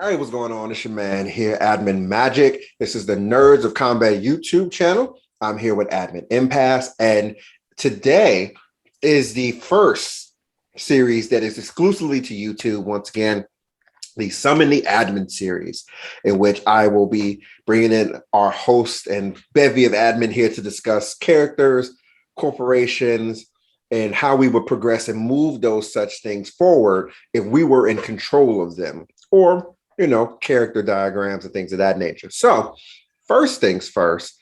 Hey, what's going on? It's your man here, Admin Magic. This is the Nerds of Combat YouTube channel. I'm here with Admin Impasse, and today is the first series that is exclusively to YouTube. Once again, the Summon the Admin series, in which I will be bringing in our host and bevy of admin here to discuss characters, corporations, and how we would progress and move those such things forward if we were in control of them, or character diagrams and things of that nature. So, first things first,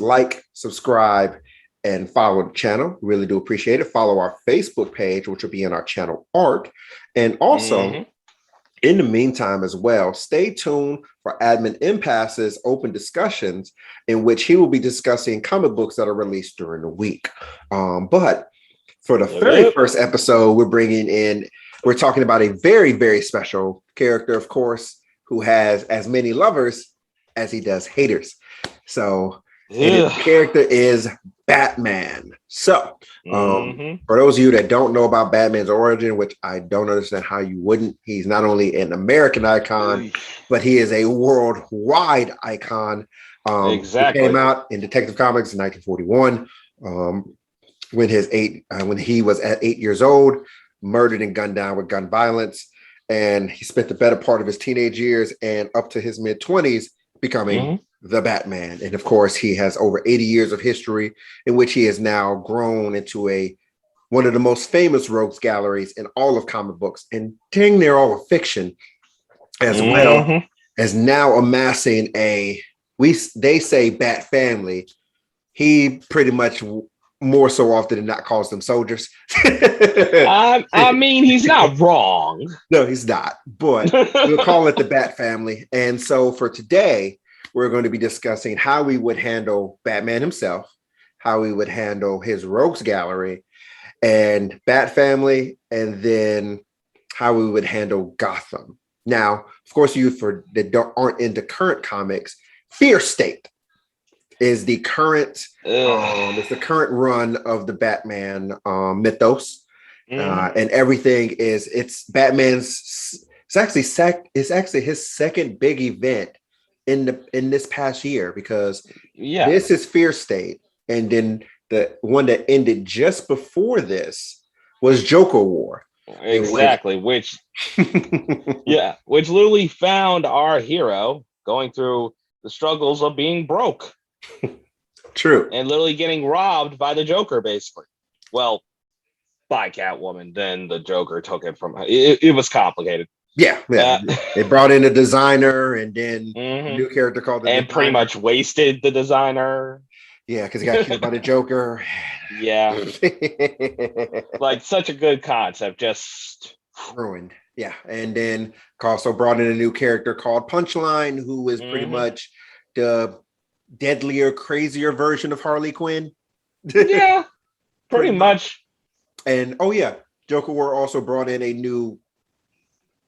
like, subscribe, and follow the channel. Really do appreciate it. Follow our Facebook page, which will be in our channel art. And also, in the meantime, as well, stay tuned for Admin Impasse's open discussions, in which he will be discussing comic books that are released during the week. But for the very first episode, we're talking about a very, very special character, of course, who has as many lovers as he does haters. So, and his character is Batman. So, for those of you that don't know about Batman's origin, which I don't understand how you wouldn't, he's not only an American icon, but he is a worldwide icon. Exactly. He came out in Detective Comics in 1941 when he was at 8 years old, murdered and gunned down with gun violence. And he spent the better part of his teenage years and up to his mid-20s becoming the Batman. And of course, he has over 80 years of history in which he has now grown into one of the most famous rogues galleries in all of comic books, and dang near all of fiction, as well as now amassing they say BatFamily. He pretty much more so often than not calls them soldiers. I mean, he's not wrong. No, he's not, but we'll call it the BatFamily. And so for today, we're going to be discussing how we would handle Batman himself, how we would handle his rogues gallery and BatFamily, and then how we would handle Gotham. Now, of course, that aren't into current comics, Fear State is the current run of the Batman Mythos, and everything it's Batman's. It's actually his second big event in this past year, because this is Fear State, and then the one that ended just before this was Joker War. Exactly, which literally found our hero going through the struggles of being broke. True. And literally getting robbed by the Joker, basically. Well, by Catwoman. Then the Joker took it from her. It was complicated. Yeah. They brought in a designer, and then a new character called the and designer. Pretty much wasted the designer. Yeah, because he got killed by the Joker. Yeah. Like, such a good concept, just ruined. Yeah. And then also brought in a new character called Punchline, who is pretty much the deadlier, crazier version of Harley Quinn. Yeah, pretty much. And Joker War also brought in a new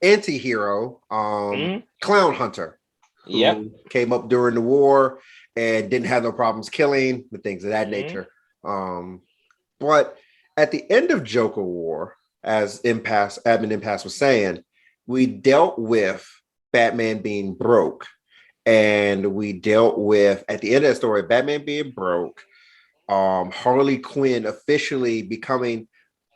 anti-hero, Clown Hunter, who came up during the war and didn't have no problems killing and things of that nature. But at the end of Joker War, as Admin Impasse was saying, we dealt with Batman being broke. And we dealt with, at the end of the story, Batman being broke, Harley Quinn officially becoming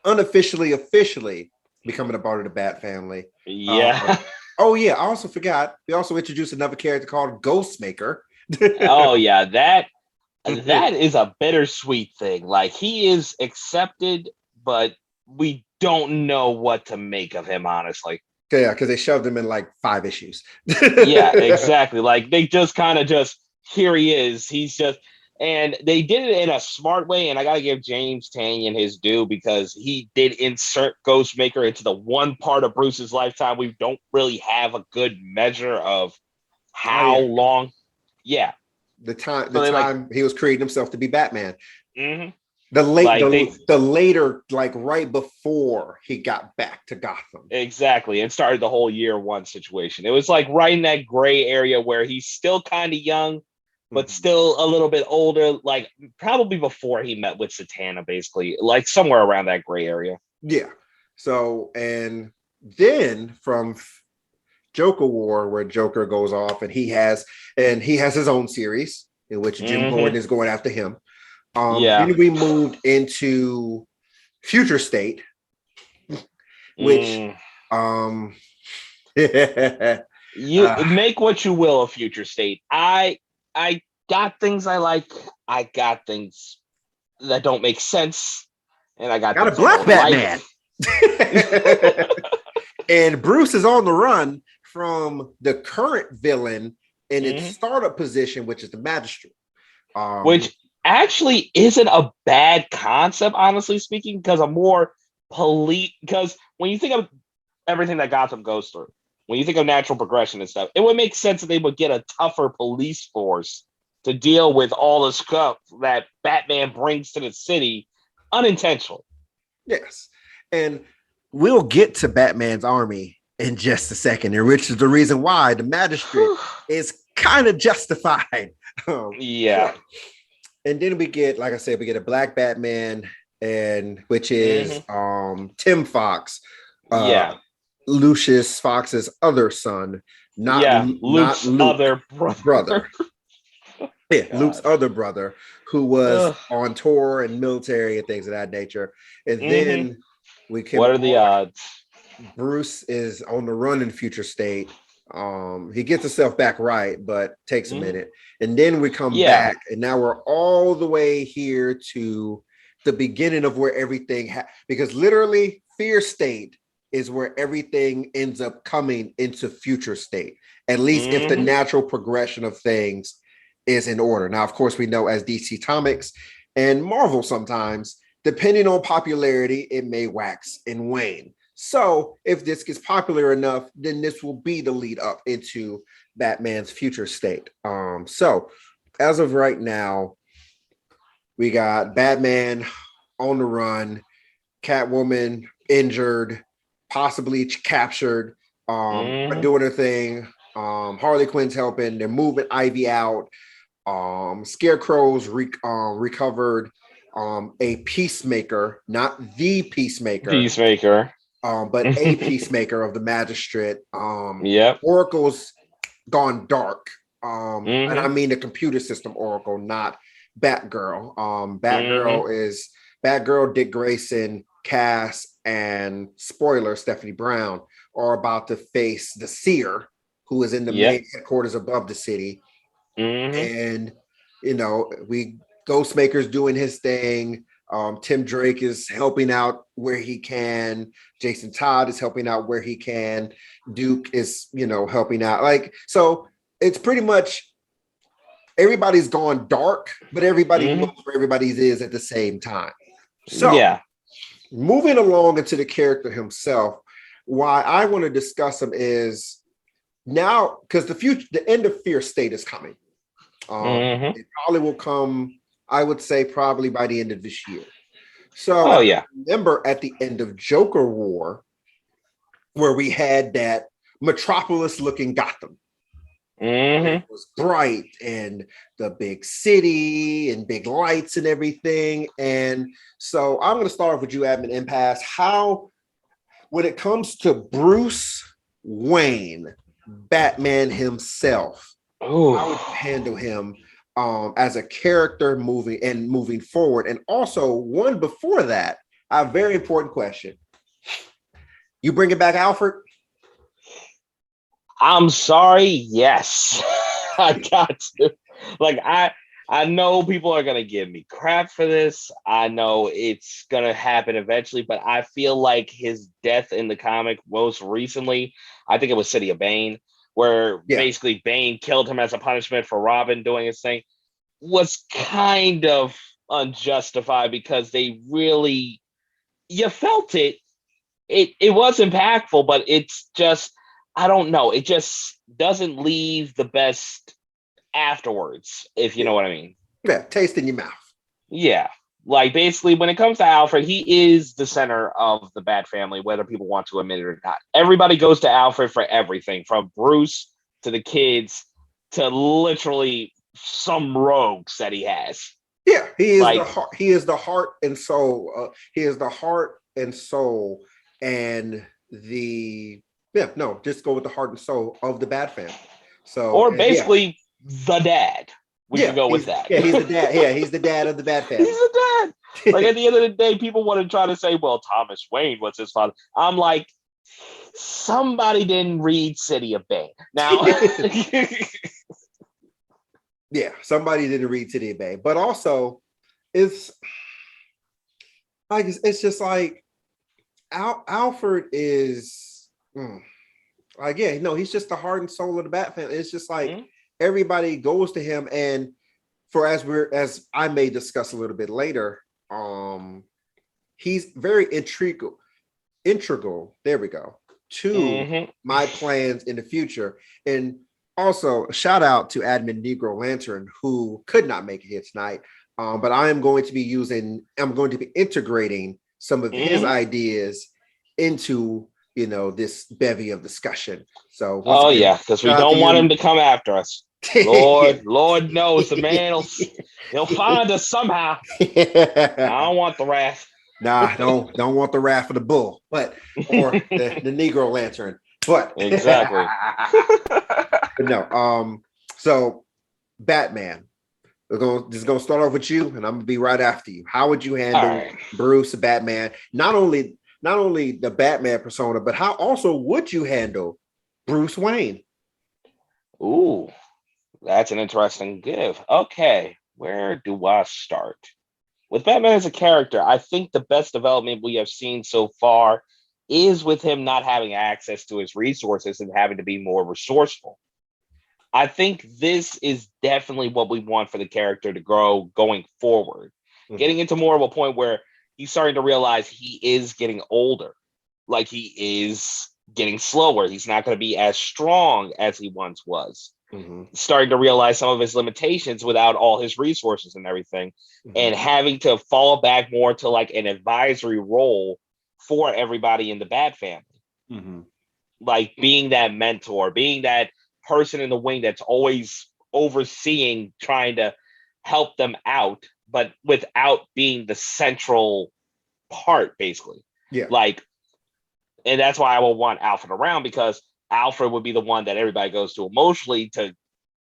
a part of the Bat family. Yeah. I also forgot. We also introduced another character called Ghostmaker. Oh yeah, that is a bittersweet thing. Like, he is accepted, but we don't know what to make of him, honestly. Yeah, because they shoved him in like 5 issues. Yeah, exactly. Like, they just kind of here he is. And they did it in a smart way. And I got to give James Tanyan his due, because he did insert Ghostmaker into the one part of Bruce's lifetime we don't really have a good measure of how long. Yeah. The time he was creating himself to be Batman. The later, like right before he got back to Gotham. Exactly. And started the whole year one situation. It was like right in that gray area where he's still kind of young, but still a little bit older, like probably before he met with Satana, basically, like somewhere around that gray area. Yeah. So, and then from Joker War, where Joker goes off and he has his own series in which Jim Gordon is going after him. Then we moved into Future State, which you make what you will of Future State. I got things I like. I got things that don't make sense, and I got a black Batman. Like. And Bruce is on the run from the current villain in its startup position, which is the Magistrate. Which actually isn't a bad concept, honestly speaking, because because when you think of everything that Gotham goes through, when you think of natural progression and stuff, it would make sense that they would get a tougher police force to deal with all the stuff that Batman brings to the city unintentionally. Yes. And we'll get to Batman's army in just a second, and which is the reason why the Magistrate is kind of justified. Yeah. And then we get, like I said, we get a black Batman, and which is Tim Fox. Lucius Fox's other son, Luke's other brother. Luke's other brother, who was on tour and military and things of that nature. And then what are the odds? Bruce is on the run in Future State. He gets himself back right, but takes a minute. And then we come back, and now we're all the way here to the beginning of where everything because literally Fear State is where everything ends up coming into Future State, at least if the natural progression of things is in order. Now, of course, we know as DC Comics and Marvel sometimes, depending on popularity, it may wax and wane. So if this gets popular enough, then this will be the lead up into Batman's Future State. So as of right now, we got Batman on the run, Catwoman injured, possibly captured, doing her thing. Harley Quinn's helping. They're moving Ivy out. Scarecrow's recovered a Peacemaker, not the Peacemaker. But a Peacemaker of the Magistrate. Oracle's gone dark. And I mean the computer system Oracle, not Batgirl. Batgirl, Dick Grayson, Cass, and spoiler, Stephanie Brown are about to face the Seer, who is in the main headquarters above the city. And, Ghostmaker's doing his thing. Tim Drake is helping out where he can. Jason Todd is helping out where he can. Duke is, helping out. So it's pretty much everybody's gone dark, but everybody knows where everybody's is at the same time. So moving along into the character himself, why I want to discuss him is now because the end of Fear State is coming. It probably will come, I would say, probably by the end of this year. So remember at the end of Joker War, where we had that Metropolis-looking Gotham. It was bright and the big city and big lights and everything. And so I'm going to start off with you, Admin Impasse. How, when it comes to Bruce Wayne, Batman himself, how would you handle him as a character moving forward? And also, one before that, a very important question. You bringing back Alfred? I'm sorry. Yes, I got to. I know people are going to give me crap for this. I know it's going to happen eventually, but I feel like his death in the comic most recently, I think it was City of Bane, where basically Bane killed him as a punishment for Robin doing his thing, was kind of unjustified because you felt it. It was impactful, but it's just, I don't know. It just doesn't leave the best afterwards, if you know what I mean. Yeah, taste in your mouth. Yeah. Basically, when it comes to Alfred, he is the center of the BatFamily, whether people want to admit it or not. Everybody goes to Alfred for everything, from Bruce to the kids to literally some rogues that he has. Yeah, he is the heart. He is the heart and soul. He is the heart and soul and the Yeah, no, just go with the heart and soul of the Bat family. So, Or and yeah, basically the dad. We could go with that. He's the dad. Yeah, he's the dad of the Bat He's family. the dad. Like at the end of the day, people want to try to say, well, Thomas Wayne was his father. I'm like, somebody didn't read City of Bane. Now, Yeah, somebody didn't read City of Bay, but also it's like it's just like Alfred is like, yeah, no, he's just the heart and soul of the Bat family. It's just like everybody goes to him, and for as I may discuss a little bit later, he's very integral. There we go, to my plans in the future. And also, shout out to Admin Negro Lantern, who could not make it here tonight. But I'm going to be integrating some of his ideas into, this bevy of discussion. So, yeah, because we don't want him to come after us. Lord knows the man he'll find us somehow. I don't want the wrath. Nah, don't want the wrath of the bull, or the Negro Lantern. But exactly. But no, so Batman. We're gonna start off with you, and I'm gonna be right after you. How would you handle Bruce, Batman? Not only the Batman persona, but how also would you handle Bruce Wayne? Ooh, that's an interesting give. Okay, where do I start? With Batman as a character, I think the best development we have seen so far is with him not having access to his resources and having to be more resourceful. I think this is definitely what we want for the character to grow going forward. Getting into more of a point where he's starting to realize he is getting older. Like he is getting slower. He's not going to be as strong as he once was. Starting to realize some of his limitations without all his resources and everything, and having to fall back more to like an advisory role for everybody in the Bat family. Like being that mentor, being that person in the wing that's always overseeing, trying to help them out, but without being the central part, basically. Yeah. Like, and that's why I will want Alfred around, because Alfred would be the one that everybody goes to emotionally, to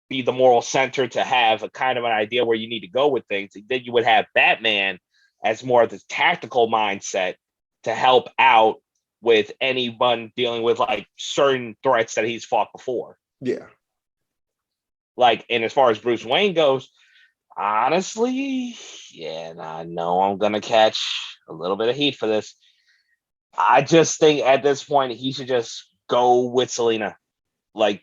be the moral center, to have a kind of an idea where you need to go with things. Then you would have Batman as more of the tactical mindset to help out with anyone dealing with like certain threats that he's fought before. Yeah. Like, and as far as Bruce Wayne goes, honestly, I know I'm going to catch a little bit of heat for this. I just think at this point, he should just go with Selina. Like,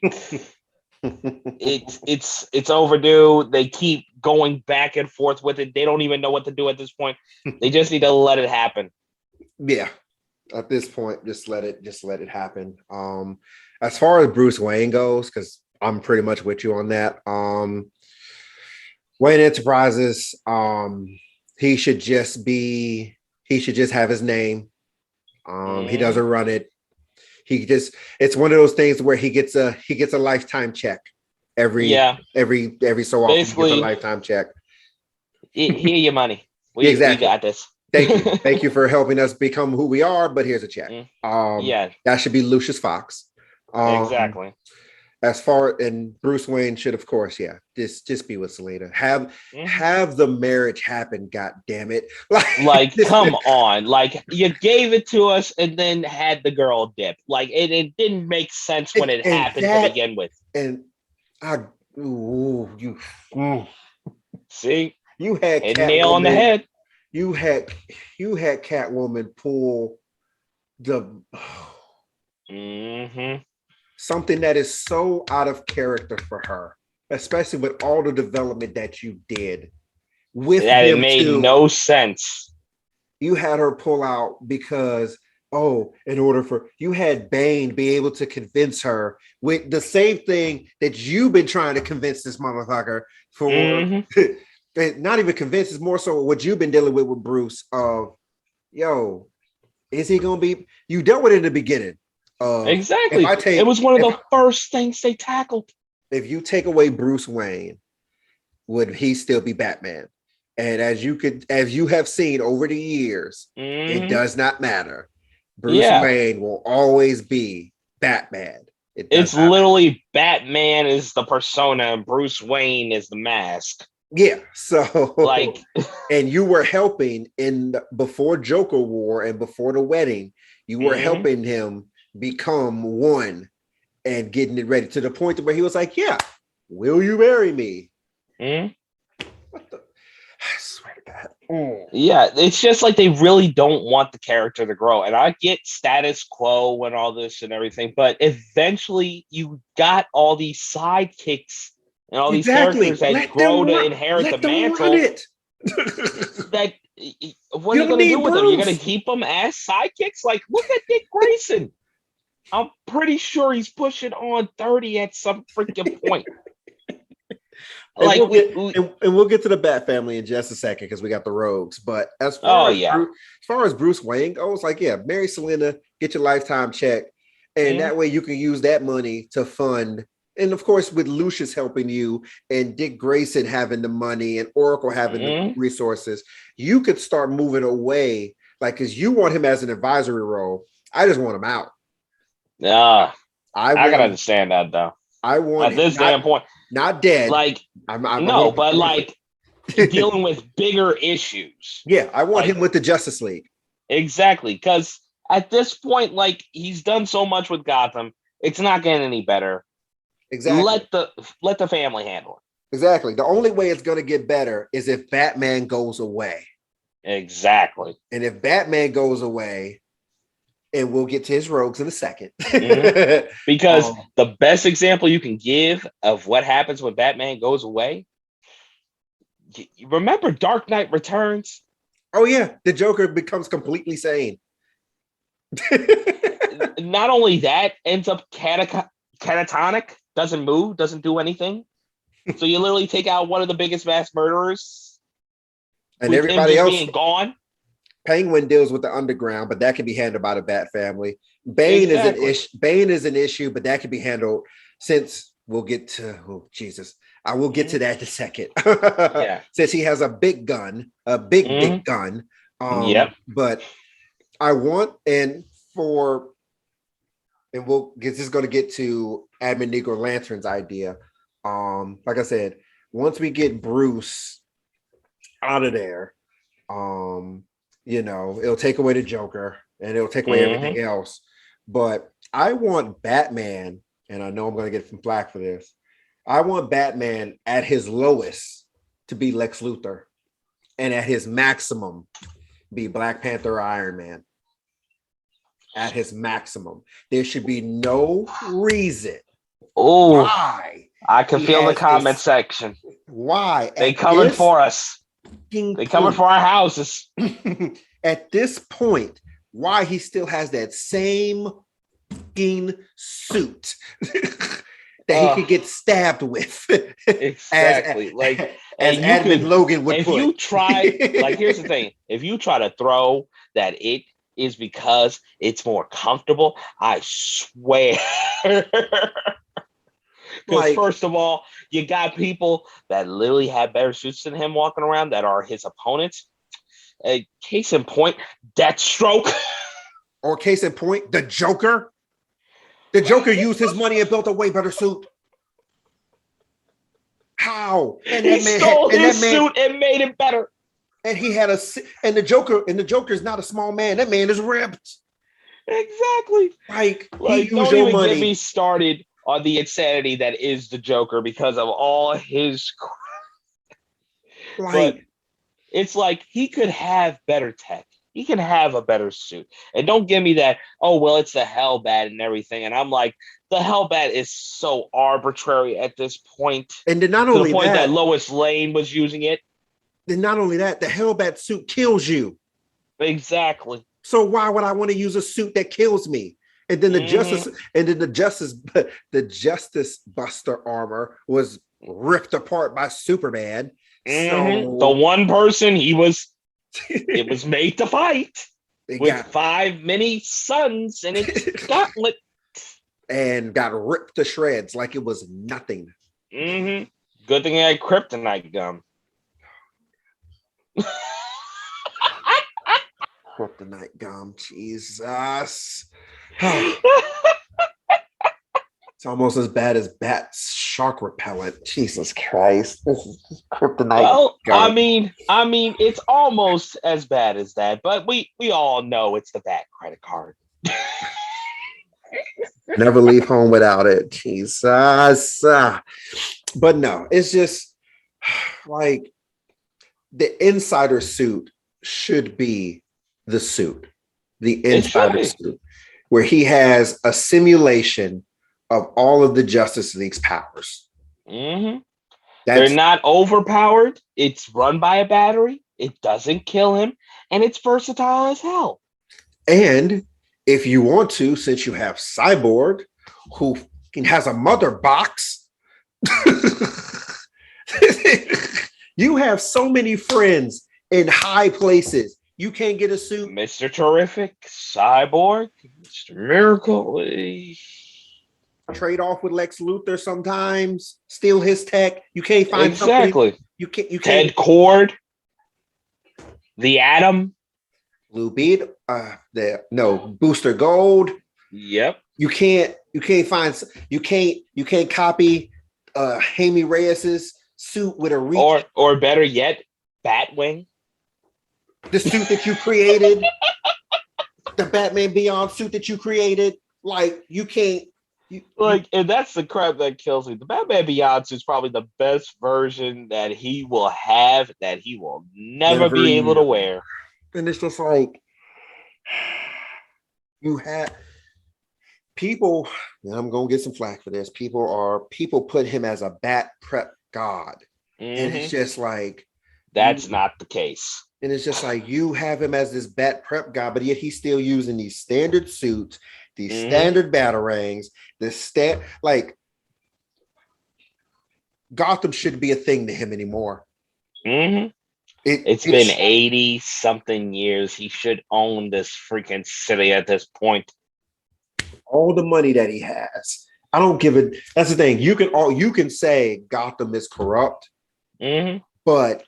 it's overdue. They keep going back and forth with it. They don't even know what to do at this point. They just need to let it happen. Yeah. At this point, just let it happen. As far as Bruce Wayne goes, because I'm pretty much with you on that. Wayne Enterprises, he should just have his name. He doesn't run it. It's one of those things where he gets a lifetime check every so often. Basically, he gets a lifetime check. Here your money. We got this. Thank you for helping us become who we are, but here's a check. That should be Lucius Fox. Exactly. As far, and Bruce Wayne should, of course, just be with Selena. Have the marriage happen. God damn it! Like come on! Like you gave it to us and then had the girl dip. Like it didn't make sense when it happened to begin with. And see, you had a nail on the head. You had Catwoman pull the something that is so out of character for her, especially with all the development that you did with that. It made no sense. You had her pull out because in order for you had Bane be able to convince her with the same thing that you've been trying to convince this motherfucker for. Not even convinced, it's more so what you've been dealing with Bruce of, is he gonna be? You dealt with it in the beginning. Exactly. It was one of the first things they tackled. If you take away Bruce Wayne, would he still be Batman? And as you have seen over the years, it does not matter. Bruce Wayne will always be Batman. It does It's not matter. literally Batman is the persona and Bruce Wayne is the mask. Yeah. So, Like, and you were helping before Joker War and before the wedding, you were helping him become one and getting it ready to the point where he was like, "Yeah, will you marry me?" What the? I swear to God. yeah, it's just like they really don't want the character to grow. And I get status quo and all this and everything, but eventually you got all these sidekicks and all these characters Exactly. that Let grow them to run. inherit the Let them run mantle. it. That what are You you don't gonna do need with them? You're gonna Bruce. keep them as sidekicks? Like, look at Dick Grayson. I'm pretty sure he's pushing on 30 at some freaking point. And Like we'll get to the Bat family in just a second because we got the Rogues. But oh yeah. As far as Bruce Wayne goes, like marry Selena, get your lifetime check, and that way you can use that money to fund. And of course, with Lucius helping you and Dick Grayson having the money and Oracle having the resources, you could start moving away. Like, because you want him as an advisory role. I just want him out. Yeah. I can want. understand that though. I want At this him damn point. not dead. Like, I'm no, but like dealing with bigger issues. Yeah, I want like, him with the Justice League. Exactly. Because at this point, like, he's done so much with Gotham, it's not getting any better. Exactly. Let the family handle it. Exactly. The only way it's going to get better is if Batman goes away. Exactly. And if Batman goes away, and we'll get to his rogues in a second. Because the best example you can give of what happens when Batman goes away, you remember Dark Knight Returns? Oh yeah, the Joker becomes completely sane. Not only that, ends up catatonic, doesn't move, doesn't do anything. So you literally take out one of the biggest mass murderers, and with him everybody just else being gone. Penguin deals with the underground, but that can be handled by the Bat family. Bane is an issue, but that can be handled since we'll get to Jesus. I will get to that in a second. Yeah. Since he has a big gun, big gun. Yep. But I want this is going to get to Admin Negro Lantern's idea. Like I said, once we get Bruce out of there, it'll take away the Joker and it'll take away everything else. But I want Batman, and I know I'm going to get some flack for this. I want Batman at his lowest to be Lex Luthor, and at his maximum be Black Panther or Iron Man. At his maximum, there should be no reason why. I can feel the comment section. Why they coming for us? They coming for our houses. At this point, why he still has that same suit that he could get stabbed with. Exactly. as Admin Logan would if put. You try, here's the thing. If you try to throw that it is because it's more comfortable, I swear. Because first of all, you got people that literally have better suits than him walking around that are his opponents. Case in point, Deathstroke. Or case in point, the Joker. The Joker used his money and built a way better suit. How? And he stole his suit and made it better. And the Joker's not a small man. That man is ripped. Exactly. Don't even get me started on the insanity that is the Joker because of all his. But it's like he could have better tech. He can have a better suit. And don't give me that, it's the Hellbat and everything. And I'm like, the Hellbat is so arbitrary at this point. And then not only that Lois Lane was using it. Then not only that, the Hellbat suit kills you. Exactly. So why would I want to use a suit that kills me? And then the Justice Buster armor was ripped apart by Superman. So the one person it was made to fight with 5 mini suns and its gauntlet. And got ripped to shreds like it was nothing. Good thing I had kryptonite gum. Kryptonite gum, Jesus. It's almost as bad as bat shark repellent. Jesus Christ. This is just kryptonite. Well, God. it's almost as bad as that, but we all know it's the Bat credit card. Never leave home without it. Jesus. But no, it's just like the insider suit should be the suit. The insider suit, where he has a simulation of all of the Justice League's powers. Mm-hmm. They're not overpowered. It's run by a battery. It doesn't kill him, and it's versatile as hell. And if you want to, since you have Cyborg, who has a mother box, you have so many friends in high places. You can't get a suit. Mr. Terrific, Cyborg, Mr. Miracle. Trade off with Lex Luthor sometimes, steal his tech. You can't find exactly. You can't. Ted Cord, the Atom, Blue Beat. Booster Gold. Yep. You can't copy Jaime Reyes's suit with a reach. Or better yet, Batwing. The suit that you created, the Batman Beyond suit that you created, like you can't. And that's the crap that kills me. The Batman Beyond suit is probably the best version that he will have, that he will never be able to wear. And it's just like you have people. And I'm gonna get some flack for this. People put him as a bat prep god, and it's just like that's not the case. And it's just like you have him as this bat prep guy, but yet he's still using these standard suits, these standard batarangs, like Gotham shouldn't be a thing to him anymore. It's been 80 something years. He should own this freaking city at this point. All the money that he has. I don't give it. That's the thing. You can say Gotham is corrupt, but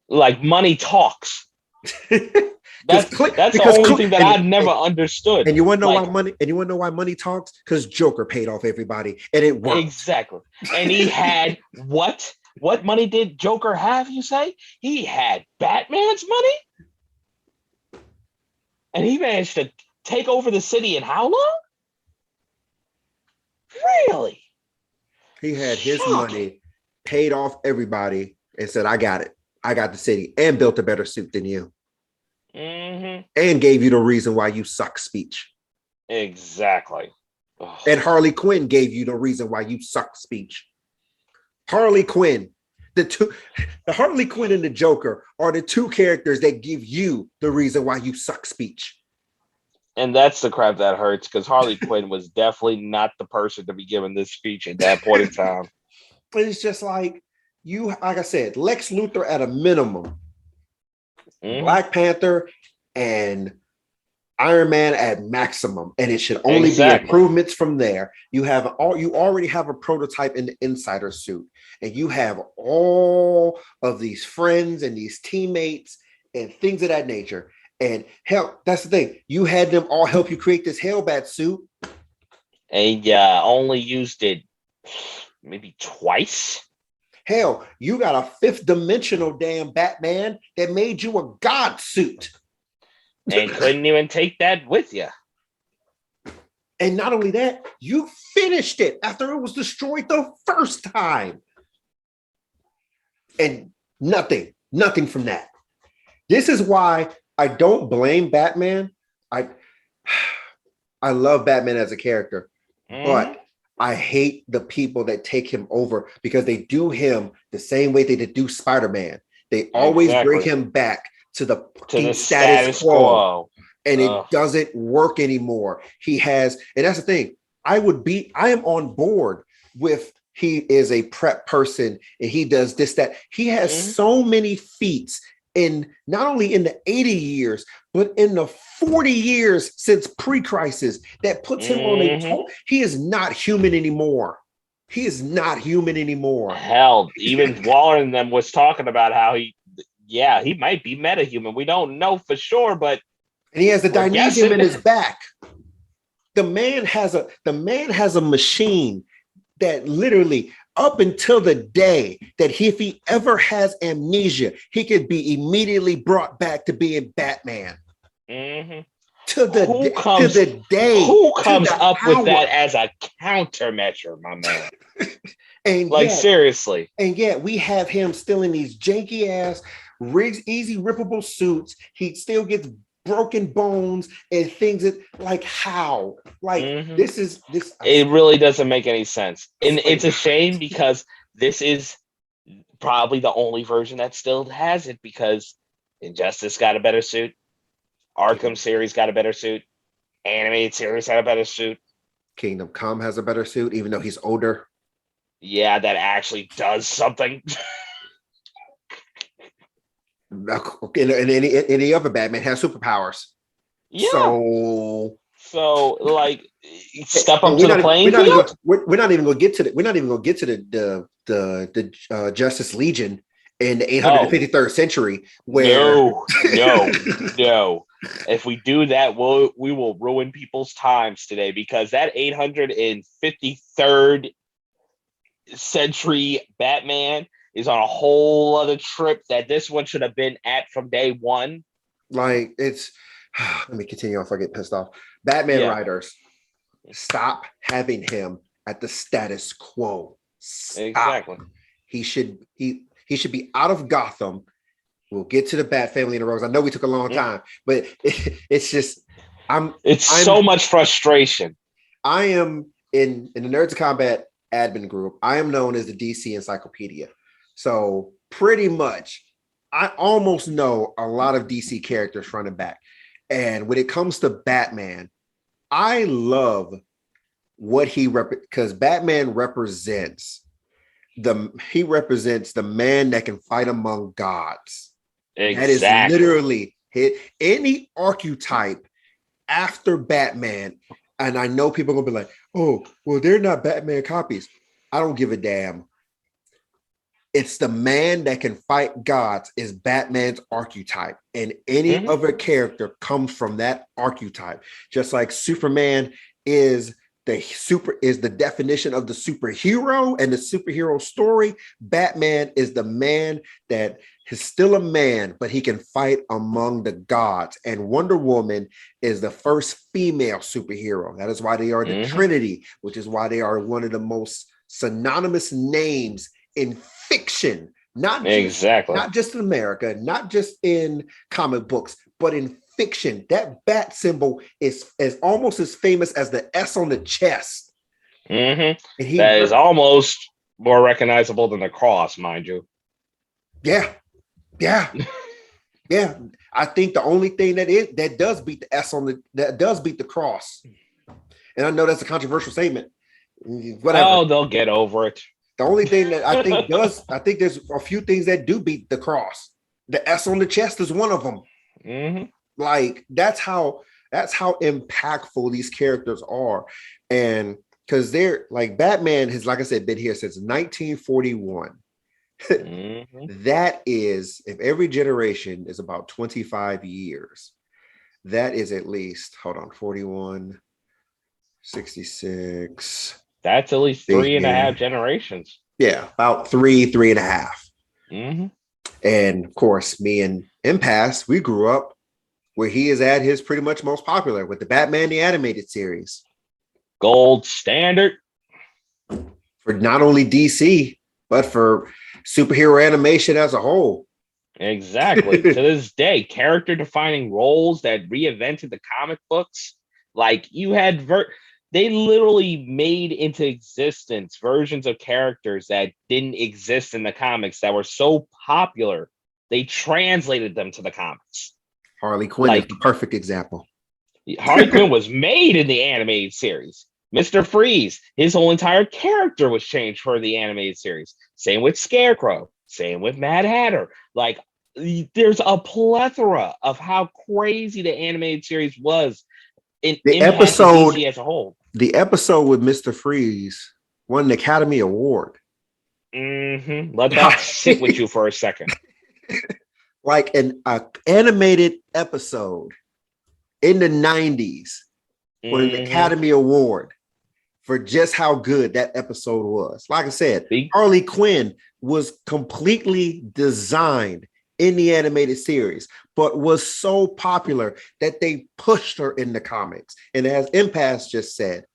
like money talks. That's the only thing that I've never understood. And you want to know why money? And you want to know why money talks? Because Joker paid off everybody, and it worked. Exactly. And he had what? What money did Joker have? You say he had Batman's money, and he managed to take over the city in how long? Really? He had his money, paid off everybody, and said, "I got it. I got the city," and built a better suit than you. And gave you the reason why you suck speech. Exactly. And Harley Quinn gave you the reason why you suck speech. Harley Quinn, the Harley Quinn and the Joker are the two characters that give you the reason why you suck speech. And that's the crap that hurts, because Harley Quinn was definitely not the person to be giving this speech at that point in time. But it's just like I said, Lex Luthor at a minimum. Black Panther and Iron Man at maximum, and it should only be improvements from there. You already have a prototype in the insider suit, and you have all of these friends and these teammates and things of that nature. And hell, that's the thing. You had them all help you create this Hellbat suit, and only used it maybe twice. Hell, you got a fifth dimensional damn Batman that made you a god suit. And couldn't even take that with you. And not only that, you finished it after it was destroyed the first time. And nothing from that. This is why I don't blame Batman. I love Batman as a character, but I hate the people that take him over because they do him the same way they do Spider-Man. They always bring him back to the status quo. And it doesn't work anymore. And that's the thing. I am on board with he is a prep person and he does this, that. He has so many feats not only in the 80 years, but in the 40 years since pre-crisis that puts him on he is not human anymore. He is not human anymore. Hell, even Waller and them was talking about how he might be metahuman. We don't know for sure, but and he has the dynesium in his back. The man has a machine that literally up until the day that if he ever has amnesia, he could be immediately brought back to being Batman. Mm-hmm. To the Who to comes the up with that hour. as a countermeasure, my man? And Like, seriously. And yet we have him still in these janky ass, easy rippable suits. He still gets broken bones and things that like how? Like this is this It really doesn't make any sense. And it's a shame because this is probably the only version that still has it, because Injustice got a better suit, Arkham series got a better suit, animated series had a better suit. Kingdom Come has a better suit, even though he's older. Yeah, that actually does something. And any other Batman has superpowers. Yeah. So like, step up to the playing field. We're not even going to get to the Justice Legion in the 853rd century. Where no. If we do that, we will ruin people's times today, because that 853rd century Batman is on a whole other trip that this one should have been at from day one. Like, it's let me continue if I get pissed off. Batman writers, stop having him at the status quo. Stop. Exactly. He should be out of Gotham. We'll get to the BatFamily in a row. I know we took a long time, but it's just I'm so much frustration. I am in the Nerds of Combat admin group. I am known as the DC Encyclopedia. So pretty much, I almost know a lot of DC characters front and back. And when it comes to Batman, I love what because Batman represents the man that can fight among gods. Exactly. That is literally any archetype after Batman. And I know people are gonna be like, oh, well, they're not Batman copies. I don't give a damn. It's the man that can fight gods is Batman's archetype, and any other character comes from that archetype. Just like Superman is the definition of the superhero and the superhero story. Batman is the man that is still a man, but he can fight among the gods. And Wonder Woman is the first female superhero. That is why they are the Trinity, which is why they are one of the most synonymous names in fiction, not just in America, not just in comic books, but in fiction. That bat symbol is almost as famous as the S on the chest. And that is almost more recognizable than the cross, mind you. Yeah. I think the only thing that does beat the S that does beat the cross. And I know that's a controversial statement. Whatever. Oh, they'll get over it. The only thing that I think there's a few things that do beat the cross. The S on the chest is one of them. Like that's how impactful these characters are. And because they're like Batman has, like I said, been here since 1941. That is, if every generation is about 25 years, that is at least, 41, 66. That's at least 3.5 generations. Yeah, about 3.5. And of course, me and Impasse, we grew up where he is at his pretty much most popular with the Batman the Animated Series. Gold standard. For not only DC, but for superhero animation as a whole. Exactly. To this day, character-defining roles that reinvented the comic books. Like, you had... They literally made into existence versions of characters that didn't exist in the comics that were so popular, they translated them to the comics. Harley Quinn is the perfect example. Harley Quinn was made in the animated series. Mr. Freeze, his whole entire character was changed for the animated series. Same with Scarecrow. Same with Mad Hatter. Like, there's a plethora of how crazy the animated series was in the episode as a whole. The episode with Mr. Freeze won an Academy Award. Let that sit with you for a second. Like an animated episode in the 90s won an Academy Award for just how good that episode was. Like I said, Harley Quinn was completely designed in the animated series, but was so popular that they pushed her in the comics. And as Impasse just said,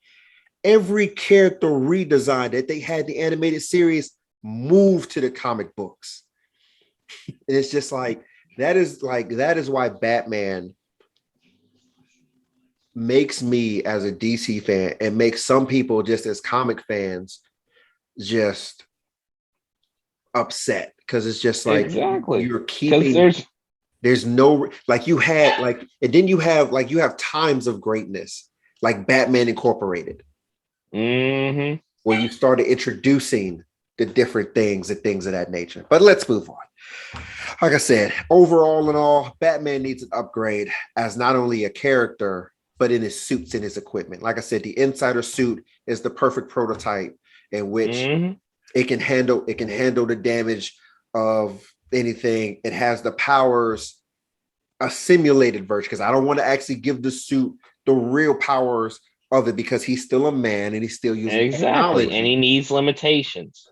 every character redesign that they had the animated series moved to the comic books. And it's just that is why Batman makes me as a DC fan and makes some people just as comic fans just upset, because it's just you're keeping there's no you had and then you have times of greatness like Batman Incorporated, where you started introducing the different things and things of that nature. But let's move on. Like I said, overall and all, Batman needs an upgrade as not only a character, but in his suits and his equipment. Like I said, the Insider suit is the perfect prototype in which it can handle the damage of anything. It has the powers, a simulated version, because I don't want to actually give the suit the real powers of it, because he's still a man and he's still using technology. And he needs limitations.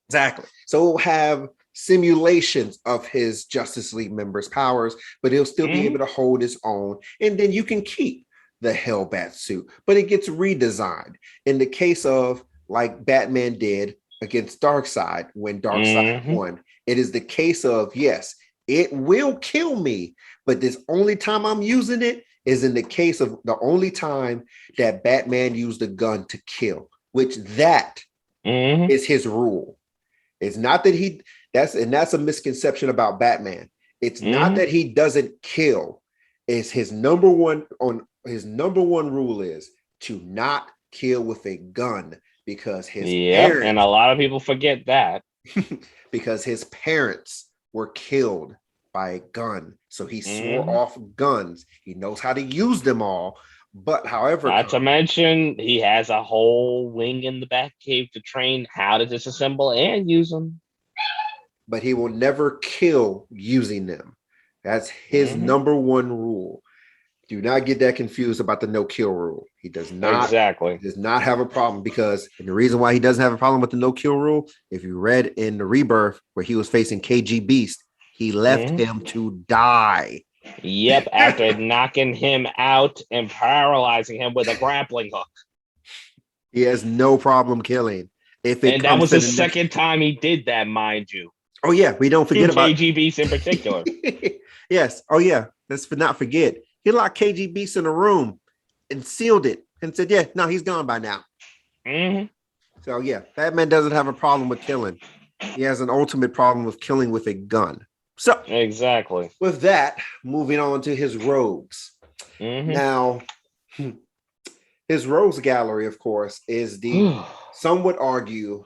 Exactly. So we'll have simulations of his Justice League members' powers, but he'll still be able to hold his own. And then you can keep the Hellbat suit, but it gets redesigned. In the case of like Batman did against Darkseid when Darkseid won, it is the case of, yes, it will kill me, but this only time I'm using it is in the case of the only time that Batman used a gun to kill, which that is his rule. It's not that that's a misconception about Batman. It's not that he doesn't kill. It's his number one rule is to not kill with a gun, because his parents, and a lot of people forget that. because his parents were killed by a gun. So he swore off guns. He knows how to use them all. But however, not to mention, he has a whole wing in the Batcave to train how to disassemble and use them. But he will never kill using them. That's his number one rule. Do not get that confused about the no kill rule. He does not does not have a problem, because, and the reason why he doesn't have a problem with the no kill rule, if you read in the Rebirth where he was facing KG Beast, he left him to die. Yep, after knocking him out and paralyzing him with a grappling hook. He has no problem killing. And that was the second time he did that, mind you. Oh yeah, we don't forget about KG Beast in particular. Yes. Oh yeah, let's not forget. He locked KG Beast in a room and sealed it and said, yeah, no, he's gone by now. So yeah, Batman doesn't have a problem with killing. He has an ultimate problem with killing with a gun. So exactly. With that, moving on to his rogues. Now, his rogues gallery, of course, is the, some would argue,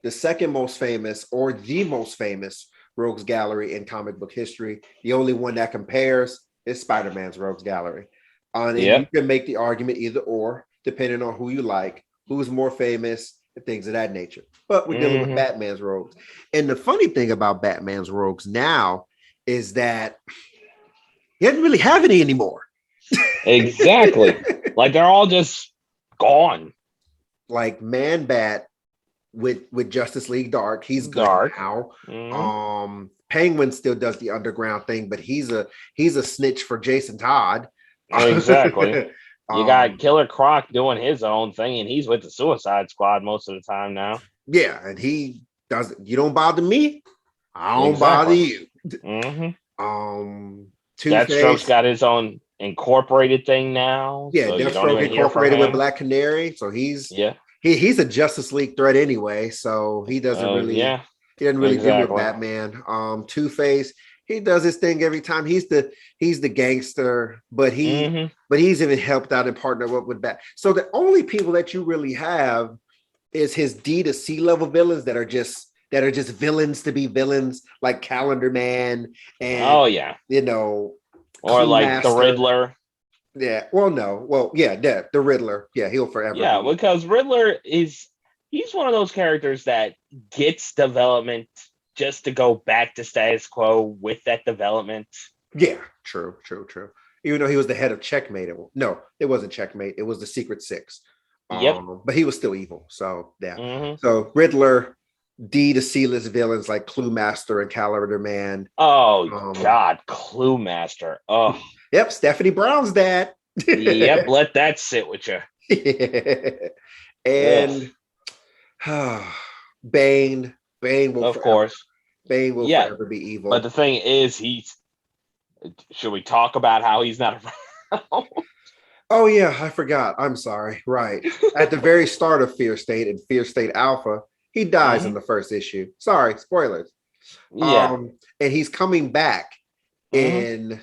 the second most famous or the most famous rogues gallery in comic book history. The only one that compares is Spider-Man's rogues gallery. And you can make the argument either or, depending on who you like, who's more famous, and things of that nature. But we're dealing with Batman's rogues. And the funny thing about Batman's rogues now is that he doesn't really have any anymore. Exactly. Like they're all just gone. Like Man-Bat with Justice League Dark, he's good now. Penguin still does the underground thing, but he's a snitch for Jason Todd. Exactly. You got Killer Croc doing his own thing, and he's with the Suicide Squad most of the time now. Yeah, and he does. You don't bother me, I don't bother you. Deathstroke's got his own incorporated thing now. Yeah, so Deathstroke incorporated with Black Canary, so he's he's a Justice League threat anyway. So he doesn't really he doesn't really deal with Batman. Two-Face, he does his thing every time. He's the gangster, but he's even helped out and partnered up with Bat. So the only people that you really have is his D to C level villains that are just villains to be villains, like Calendar Man and or like the Riddler. Yeah. Well, no. Well, yeah, the Riddler. Yeah, he'll forever. Yeah, because Riddler he's one of those characters that gets development just to go back to status quo with that development. Yeah, true. even though he was the head of Checkmate. No, it wasn't Checkmate. It was the Secret Six. Yep. But he was still evil. So yeah. Mm-hmm. So Riddler, D to C-list villains like Clue Master and Calendar Man. Oh God, Clue Master. Oh, yep, Stephanie Brown's dad. yep. Let that sit with you. and Bane. Bane will of forever. course. Bane will forever be evil. But the thing is, should we talk about how he's not around? Oh yeah, I forgot. I'm sorry. Right. At the very start of Fear State and Fear State Alpha, he dies in the first issue. Sorry, spoilers. Yeah. And he's coming back in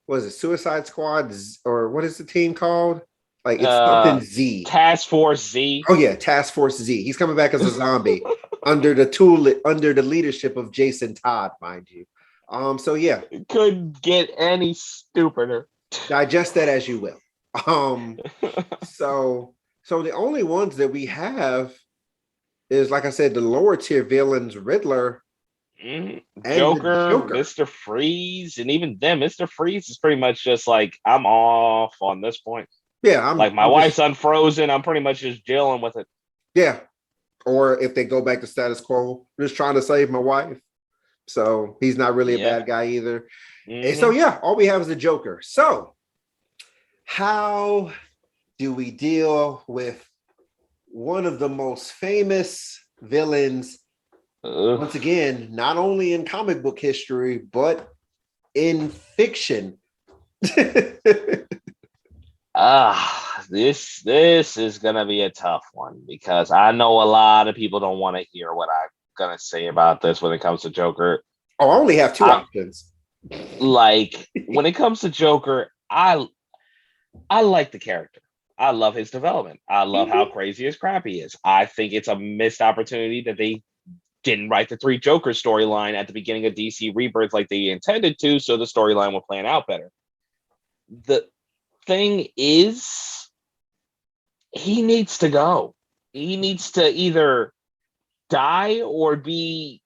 was it Suicide Squad or what is the team called? Like it's something Z. Task Force Z. Oh yeah, Task Force Z. He's coming back as a zombie under the leadership of Jason Todd, mind you. So yeah. Couldn't get any stupider. Digest that as you will. So the only ones that we have is, like I said, the lower tier villains, Riddler, Joker, Mr. Freeze, and even them, Mr. Freeze is pretty much just like, I'm off on this point. Yeah, my wife's unfrozen. I'm pretty much just dealing with it. Yeah. Or if they go back to status quo, I'm just trying to save my wife. So he's not really a bad guy either. And so yeah, all we have is a Joker. So how do we deal with one of the most famous villains, once again, not only in comic book history, but in fiction? This is gonna be a tough one because I know a lot of people don't want to hear what I'm gonna say about this when it comes to Joker. Oh, I only have two options. Like when it comes to Joker, I like the character. I love his development. I love how crazy his crap he is. I think it's a missed opportunity that they didn't write the 3 Joker storyline at the beginning of DC Rebirth like they intended to, so the storyline will plan out better. The thing is, he needs to go. He needs to either die or be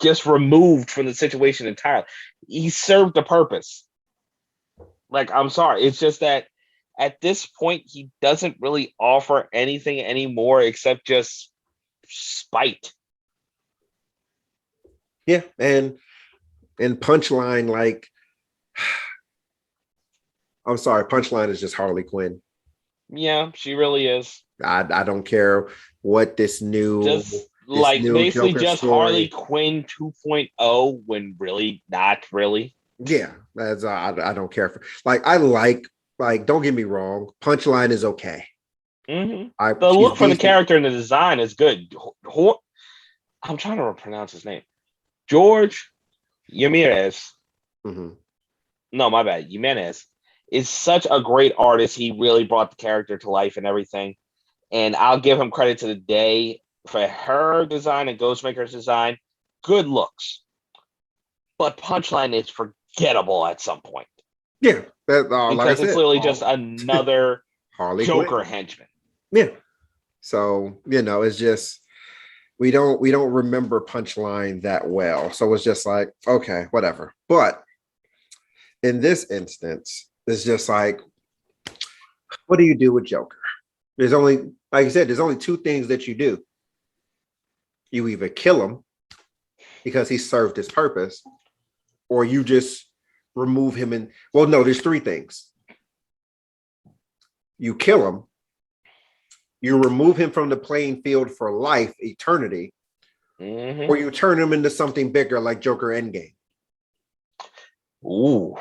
just removed from the situation entirely. He served a purpose. Like, I'm sorry. It's just that at this point, he doesn't really offer anything anymore except just spite. Yeah, and Punchline, like, I'm sorry, Punchline is just Harley Quinn. Yeah, she really is. I don't care what this new, basically Joker just story. Harley Quinn 2.0 when really not really. Yeah, that's I don't care for. Don't get me wrong, Punchline is okay. The look for the character and the design is good. I'm trying to pronounce his name. George Jimenez. No, my bad. Jimenez is such a great artist. He really brought the character to life and everything. And I'll give him credit to the day for her design and Ghostmaker's design. Good looks. But Punchline is forgettable at some point. Yeah. Because it's literally just another Harley Joker Quinn henchman. Yeah. So, it's just we don't remember Punchline that well. So it's just like, okay, whatever. But in this instance, it's just like, what do you do with Joker? There's only, like I said, there's only 2 things that you do. You either kill him because he served his purpose, or you just remove him. There's 3 things. You kill him, you remove him from the playing field for life, eternity, or you turn him into something bigger like Joker Endgame. Ooh.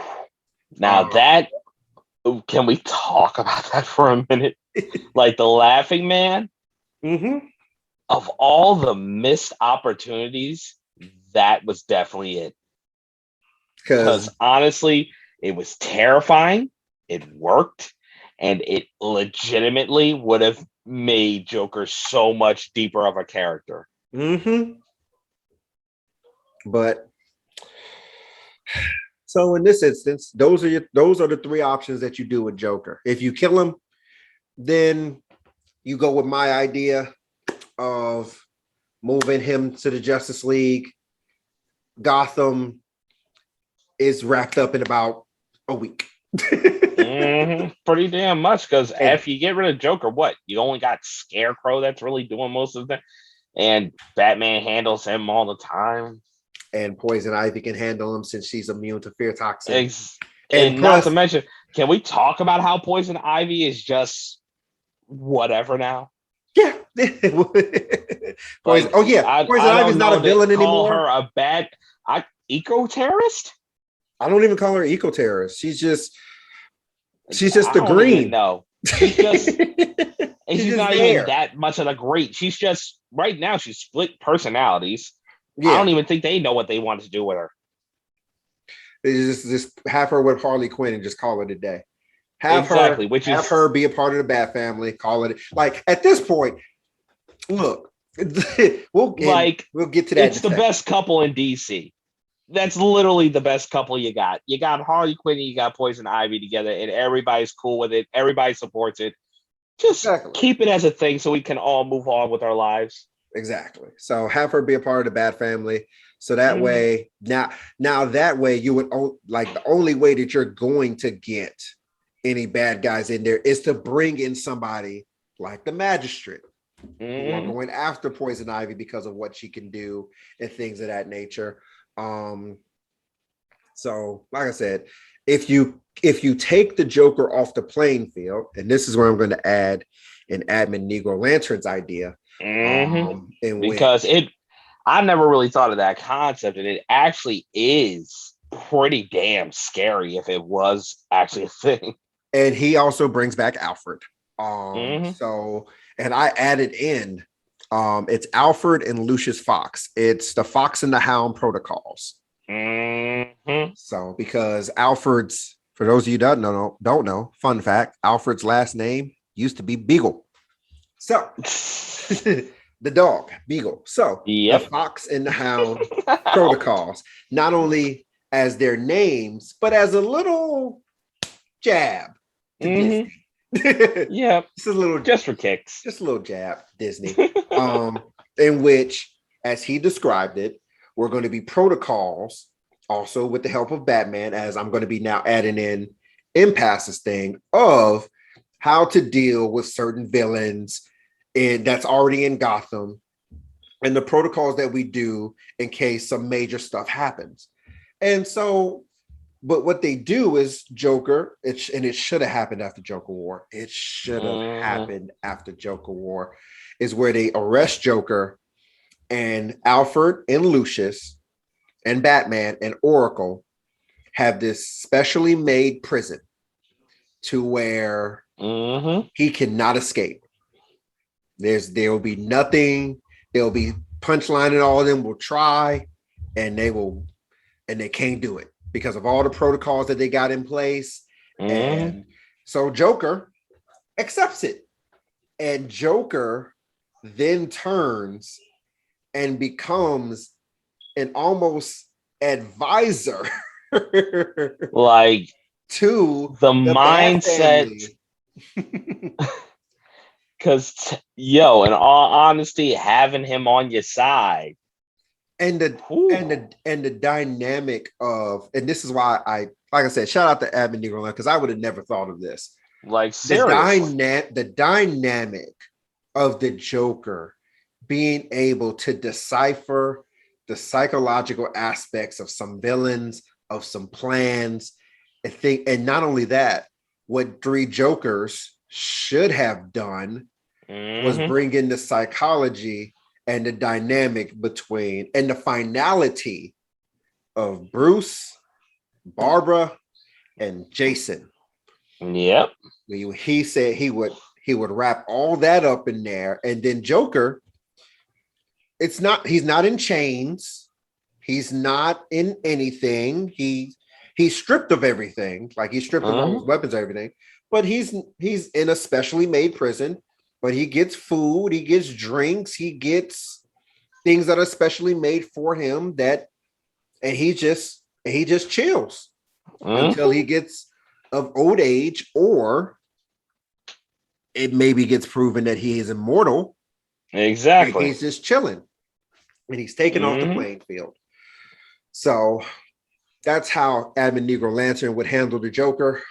Now can we talk about that for a minute? Like the Laughing Man? Of all the missed opportunities, that was definitely it. Because honestly, it was terrifying. It worked. And it legitimately would have made Joker so much deeper of a character. But so in this instance, those are the 3 options that you do with Joker. If you kill him, then you go with my idea of moving him to the Justice League. Gotham is wrapped up in about a week. Pretty damn much, because And if you get rid of Joker, what? You only got Scarecrow that's really doing most of the, and Batman handles him all the time. and Poison Ivy can handle him since she's immune to fear toxin. And not to mention, can we talk about how Poison Ivy is just whatever now? Yeah. Poison Ivy's not a villain anymore. Call her a bad eco-terrorist? I don't even call her eco-terrorist. She's just the green. No, she's just and she's not there. even that much of a great. She's just right now she's split personalities. Yeah. I don't even think they know what they want to do with her. They just have her with Harley Quinn and just call it a day. Have her be a part of the BatFamily. Call it like at this point. Look, we'll get to that. It's the best couple in DC. That's literally the best couple you got. You got Harley Quinn and you got Poison Ivy together, and everybody's cool with it. Everybody supports it. Just keep it as a thing so we can all move on with our lives. Exactly. So have her be a part of the BatFamily. So that way, now that way you would like the only way that you're going to get any bad guys in there is to bring in somebody like the Magistrate. Who are going after Poison Ivy because of what she can do and things of that nature. So like I said, if you take the Joker off the playing field, and this is where I'm going to add an Admin Negro Lantern's idea. Because I never really thought of that concept, and it actually is pretty damn scary if it was actually a thing. And he also brings back Alfred. So, and I added in, it's Alfred and Lucius Fox. It's the Fox and the Hound protocols. So, because Alfred's, for those of you that don't know, fun fact, Alfred's last name used to be Beagle. So, the dog, Beagle. So, the Fox and the Hound protocols, not only as their names, but as a little jab to Disney. Just a little, just for kicks, just a little jab, Disney. In which, as he described it, we're going to be protocols, also with the help of Batman, as I'm going to be now adding in Impasse's thing of how to deal with certain villains and that's already in Gotham, and the protocols that we do in case some major stuff happens. And so, but what they do is Joker, it should have happened after Joker War. It should have happened after Joker War, is where they arrest Joker, and Alfred and Lucius and Batman and Oracle have this specially made prison to where he cannot escape. There will be nothing. There'll be punchline, and all of them will try, and they can't do it because of all the protocols that they got in place. And so Joker accepts it, and Joker then turns and becomes an almost advisor like to the mindset. Because in all honesty, having him on your side and the dynamic of, and this is why like I said, shout out to Admin Negro, because I would have never thought of this. Like the dynamic of the Joker being able to decipher the psychological aspects of some villains, of some plans, and not only that, what Three Jokers should have done was bring in the psychology and the dynamic between, and the finality of Bruce, Barbara, and Jason. Yep. He said he would wrap all that up in there, and then Joker, he's not in chains, he's not in anything, he's stripped of everything, like he's stripped of all his weapons, everything, but he's in a specially made prison, but he gets food, he gets drinks, he gets things that are specially made for him, and he just chills until he gets of old age, or it maybe gets proven that he is immortal. Exactly. He's just chilling, and he's taken off the playing field. So that's how Admin Negro Lantern would handle the Joker.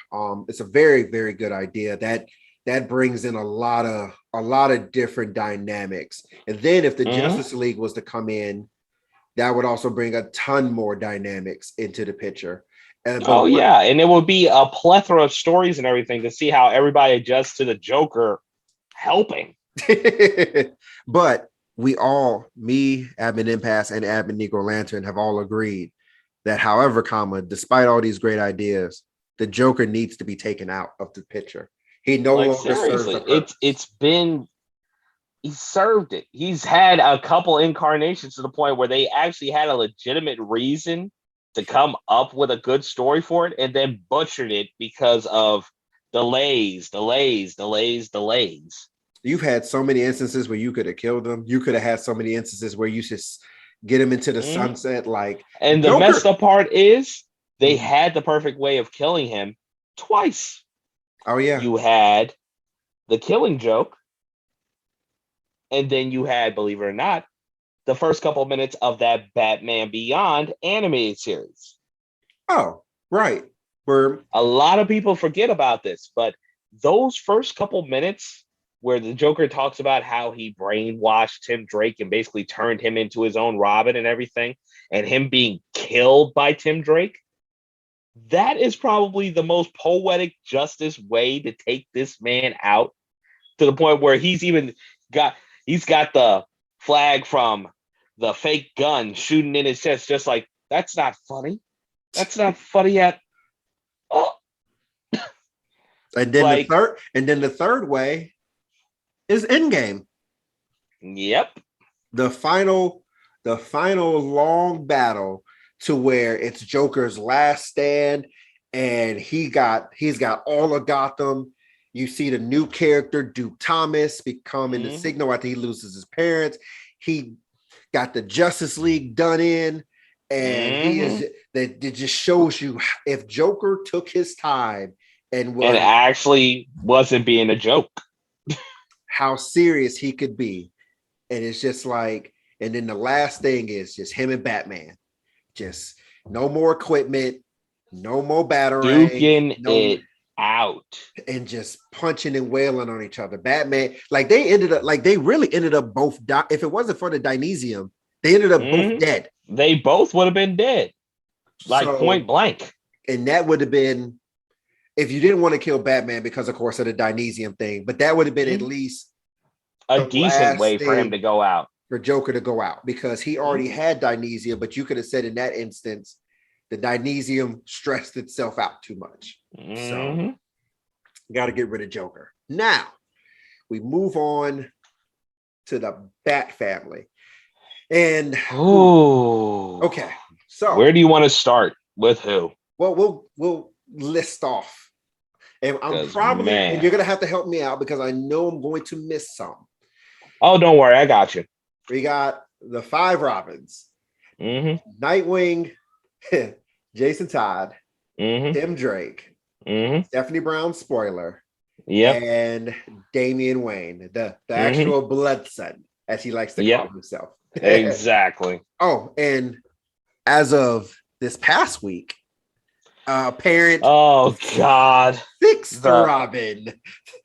It's a very, very good idea. That brings in a lot of different dynamics. And then if the Justice League was to come in, that would also bring a ton more dynamics into the picture. Yeah, and it would be a plethora of stories and everything to see how everybody adjusts to the Joker helping. But we all, me, Admin Impasse, and Admin Negro Lantern, have all agreed that, however, despite all these great ideas, the Joker needs to be taken out of the picture. He no longer serves a purpose. He served it. He's had a couple incarnations to the point where they actually had a legitimate reason to come up with a good story for it, and then butchered it because of delays. You've had so many instances where you could have killed them. You could have had so many instances where you just get him into the sunset. And the messed up part is they had the perfect way of killing him twice. Oh yeah. You had the Killing Joke, and then you had, believe it or not, the first couple of minutes of that Batman Beyond animated series. Oh, right. Where a lot of people forget about this, but those first couple minutes where the Joker talks about how he brainwashed Tim Drake and basically turned him into his own Robin and everything, and him being killed by Tim Drake, that is probably the most poetic justice way to take this man out, to the point where he's got the flag from the fake gun shooting in his chest, just like, that's not funny. That's not funny at all. And then the third way is Endgame. Yep. The final long battle to where it's Joker's last stand, and he's got all of Gotham. You see the new character, Duke Thomas, becoming the Signal after he loses his parents. He got the Justice League done in, and it just shows you if Joker took his time and actually wasn't being a joke, how serious he could be. And it's just like, and then the last thing is just him and Batman, just no more equipment, no more battering, duking it out, and just punching and wailing on each other. Batman, they really ended up both if it wasn't for the Dynesium, they ended up both dead. They both would have been dead, point blank. And that would have been, if you didn't want to kill Batman because, of course, of the Dynesium thing, but that would have been at least a decent way for him to go out, for Joker to go out, because he already had Dynesium. But you could have said in that instance, the Dynesium stressed itself out too much. So got to get rid of Joker. Now we move on to the BatFamily. And okay, so where do you want to start with who? Well, we'll list off, and and you're gonna have to help me out because I know I'm going to miss some. Oh, don't worry, I got you. We got the 5 Robins: Nightwing, Jason Todd, Tim Drake, Stephanie Brown, spoiler, and Damian Wayne, the actual blood son, as he likes to call himself. Exactly. Oh, and as of this past week, parent. Oh God! 6th Robin,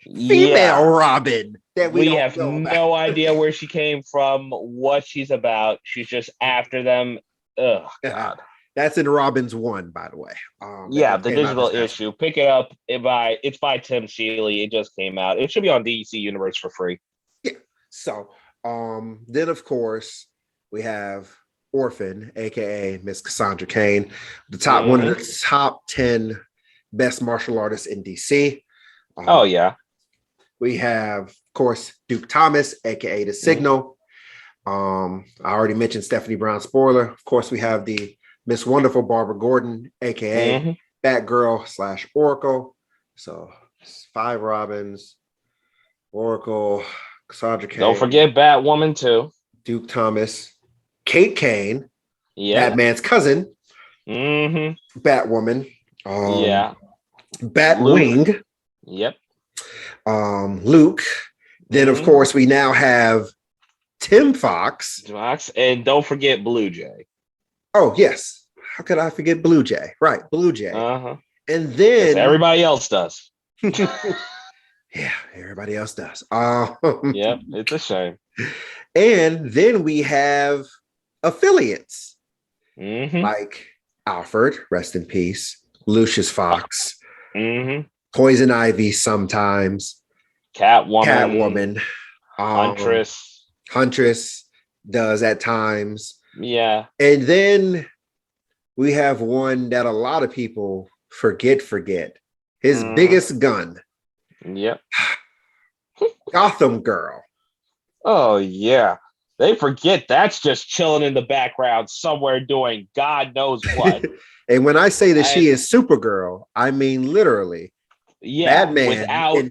female Robin. That we have no idea where she came from, what she's about. She's just after them. Oh God! That's in Robin's 1, by the way. The digital issue. Pick it up. It's by Tim Seeley. It just came out. It should be on DC Universe for free. Yeah. So. Then of course we have Orphan, aka Miss Cassandra Cain, one of the top 10 best martial artists in DC. We have, of course, Duke Thomas, aka the Signal. I already mentioned Stephanie Brown, spoiler. Of course, we have the Miss Wonderful Barbara Gordon, aka Batgirl / Oracle. So 5 Robins, Oracle, Cassandra Cain. Don't forget Batwoman too. Duke Thomas, Kate Kane, Batman's cousin, Batwoman, Batwing, Luke. Then of course we now have Tim Fox, and don't forget Blue Jay. Oh yes, how could I forget Blue Jay? Right, Blue Jay. Uh-huh. And then everybody else does. Yeah, everybody else does. Yep, it's a shame. And then we have affiliates like Alfred, rest in peace, Lucius Fox, Poison Ivy sometimes, Catwoman, Huntress does at times. Yeah. And then we have one that a lot of people forget. His biggest gun. Yep. Gotham Girl. Oh, yeah. They forget that's just chilling in the background somewhere doing God knows what. And when I say that she is Supergirl, I mean literally. Yeah. Batman, without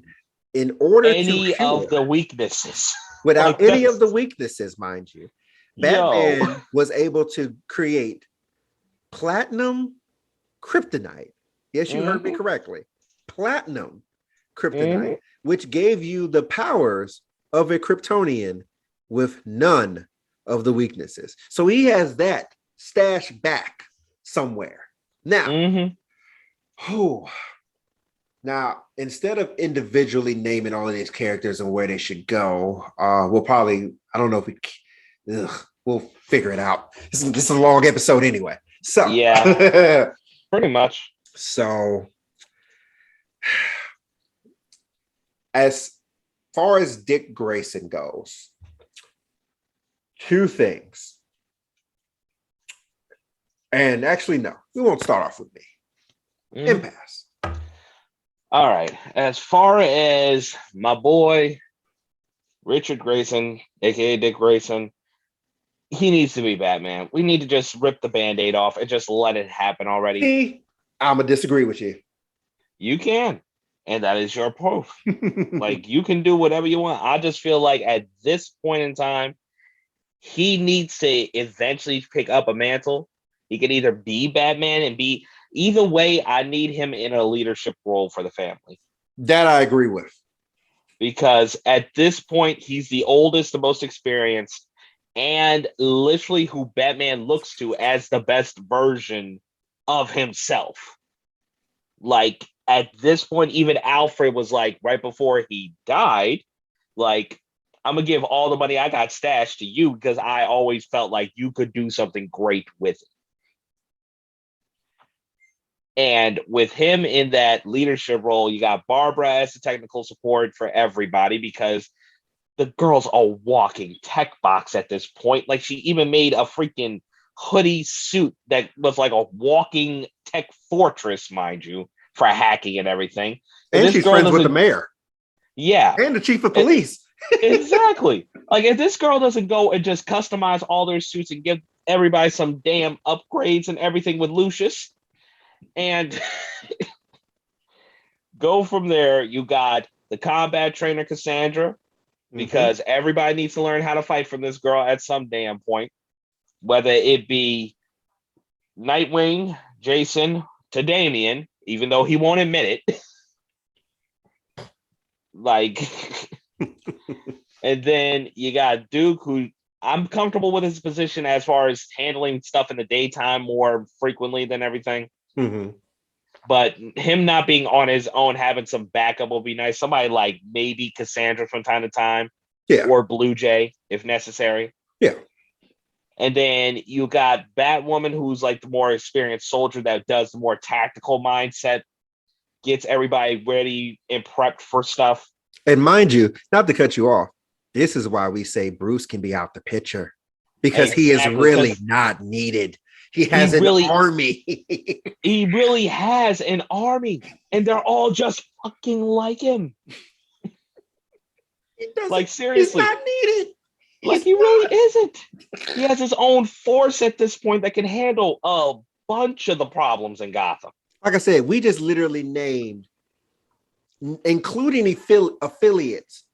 in order any to cure, of the weaknesses. Without any of the weaknesses, mind you. Batman was able to create platinum kryptonite. Yes, you heard me correctly. Platinum kryptonite, which gave you the powers of a Kryptonian with none of the weaknesses. So he has that stashed back somewhere. Now, now, instead of individually naming all of these characters and where they should go, we'll probably, I don't know if we'll figure it out. This is a long episode anyway. So, yeah, pretty much. So, as far as Dick Grayson goes, two things. And actually, no, we won't start off with me. Impasse. All right. As far as my boy, Richard Grayson, aka Dick Grayson, he needs to be Batman. We need to just rip the Band-Aid off and just let it happen already. I'm going to disagree with you. You can. And that is your proof. Like, you can do whatever you want. I just feel like at this point in time, he needs to eventually pick up a mantle. He can either be Batman and be... Either way, I need him in a leadership role for the family. That I agree with. Because at this point, he's the oldest, the most experienced, and literally who Batman looks to as the best version of himself. Like, at this point, even Alfred was like, right before he died, like, I'm going to give all the money I got stashed to you because I always felt like you could do something great with it. And with him in that leadership role, you got Barbara as the technical support for everybody because the girl's a walking tech box at this point. Like, she even made a freaking hoodie suit that was like a walking tech fortress, mind you, for hacking and everything. And she's friends with the mayor. Yeah. And the chief of police. Exactly. Like, if this girl doesn't go and just customize all their suits and give everybody some damn upgrades and everything with Lucius, and go from there, you got the combat trainer Cassandra, because everybody needs to learn how to fight from this girl at some damn point, whether it be Nightwing, Jason, to Damian, even though he won't admit it. Like, and then you got Duke, who I'm comfortable with his position as far as handling stuff in the daytime more frequently than everything. But him not being on his own, having some backup will be nice. Somebody like maybe Cassandra from time to time, or Blue Jay if necessary. Yeah. And then you got Batwoman, who's like the more experienced soldier that does the more tactical mindset, gets everybody ready and prepped for stuff. And mind you, not to cut you off, this is why we say Bruce can be out the picture, because he is really not needed. He has an army. He really has an army, and they're all just fucking like him. Like, seriously. He's not needed. Like, he really isn't. He has his own force at this point that can handle a bunch of the problems in Gotham. Like I said, we just literally named, including affiliates,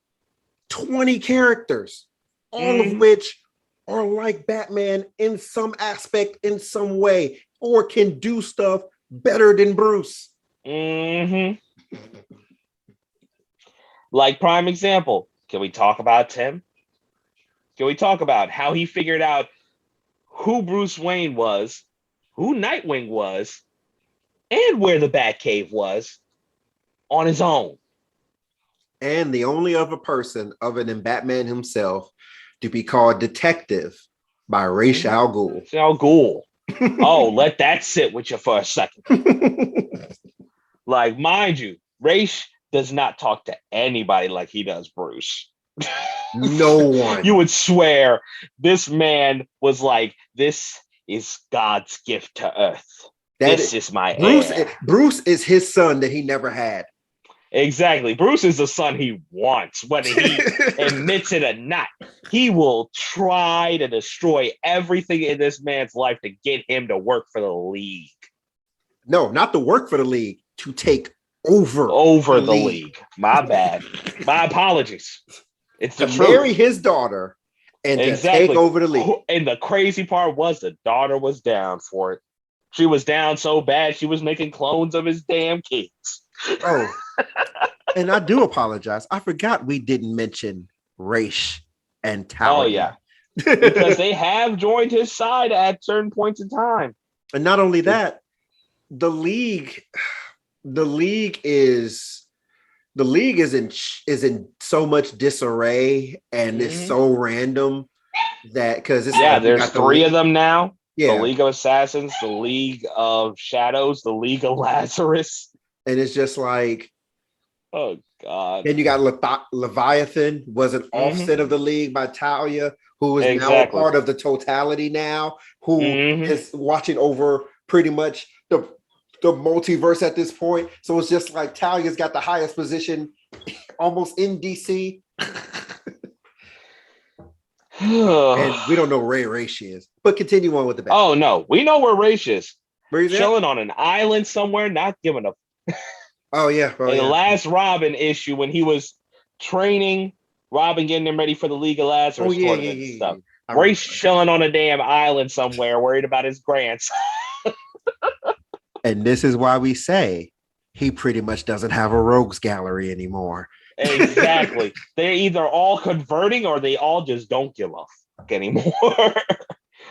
20 characters, all of which are like Batman in some aspect, in some way, or can do stuff better than Bruce. Like, prime example, can we talk about Tim? Can we talk about how he figured out who Bruce Wayne was who Nightwing was and where the Batcave was on his own. And the only other person other than Batman himself to be called detective by Ra's al Ghul. Al Ghul. Oh, let that sit with you for a second. Like, mind you, Ra's does not talk to anybody like he does Bruce. No one. You would swear this man was like, this is God's gift to Earth. This is my heir. Bruce is his son that he never had. Exactly. Bruce is the son he wants, whether he admits it or not. He will try to destroy everything in this man's life to get him to work for the League. No, not to work for the League, to take over the League. My bad. My apologies. It's the to truth. marry his daughter and to take over the League. And the crazy part was the daughter was down for it. She was down so bad she was making clones of his damn kids. Oh, and I do apologize. I forgot we didn't mention Ra's and Talia. Oh, yeah. Because they have joined his side at certain points in time. And not only that, the league is in so much disarray and it's so random that because it's there's three of them now. Yeah. The League of Assassins, the League of Shadows, the League of Lazarus. And it's just like, oh God. Then you got Leviathan, was an offset of the League by Talia, who is now a part of the totality now, who is watching over pretty much the multiverse at this point. So it's just like Talia's got the highest position almost in DC. And we don't know where Ra's is. But continue on with the back. Oh no, we know where Ra's is. Where he's chilling on an island somewhere, not giving a Oh yeah. The last Robin issue when he was training Robin, getting him ready for the League of Lazarus tournament and stuff. Ra's chilling on a damn island somewhere, worried about his grants. And this is why we say he pretty much doesn't have a rogues gallery anymore. Exactly. They're either all converting or they all just don't give a fuck anymore.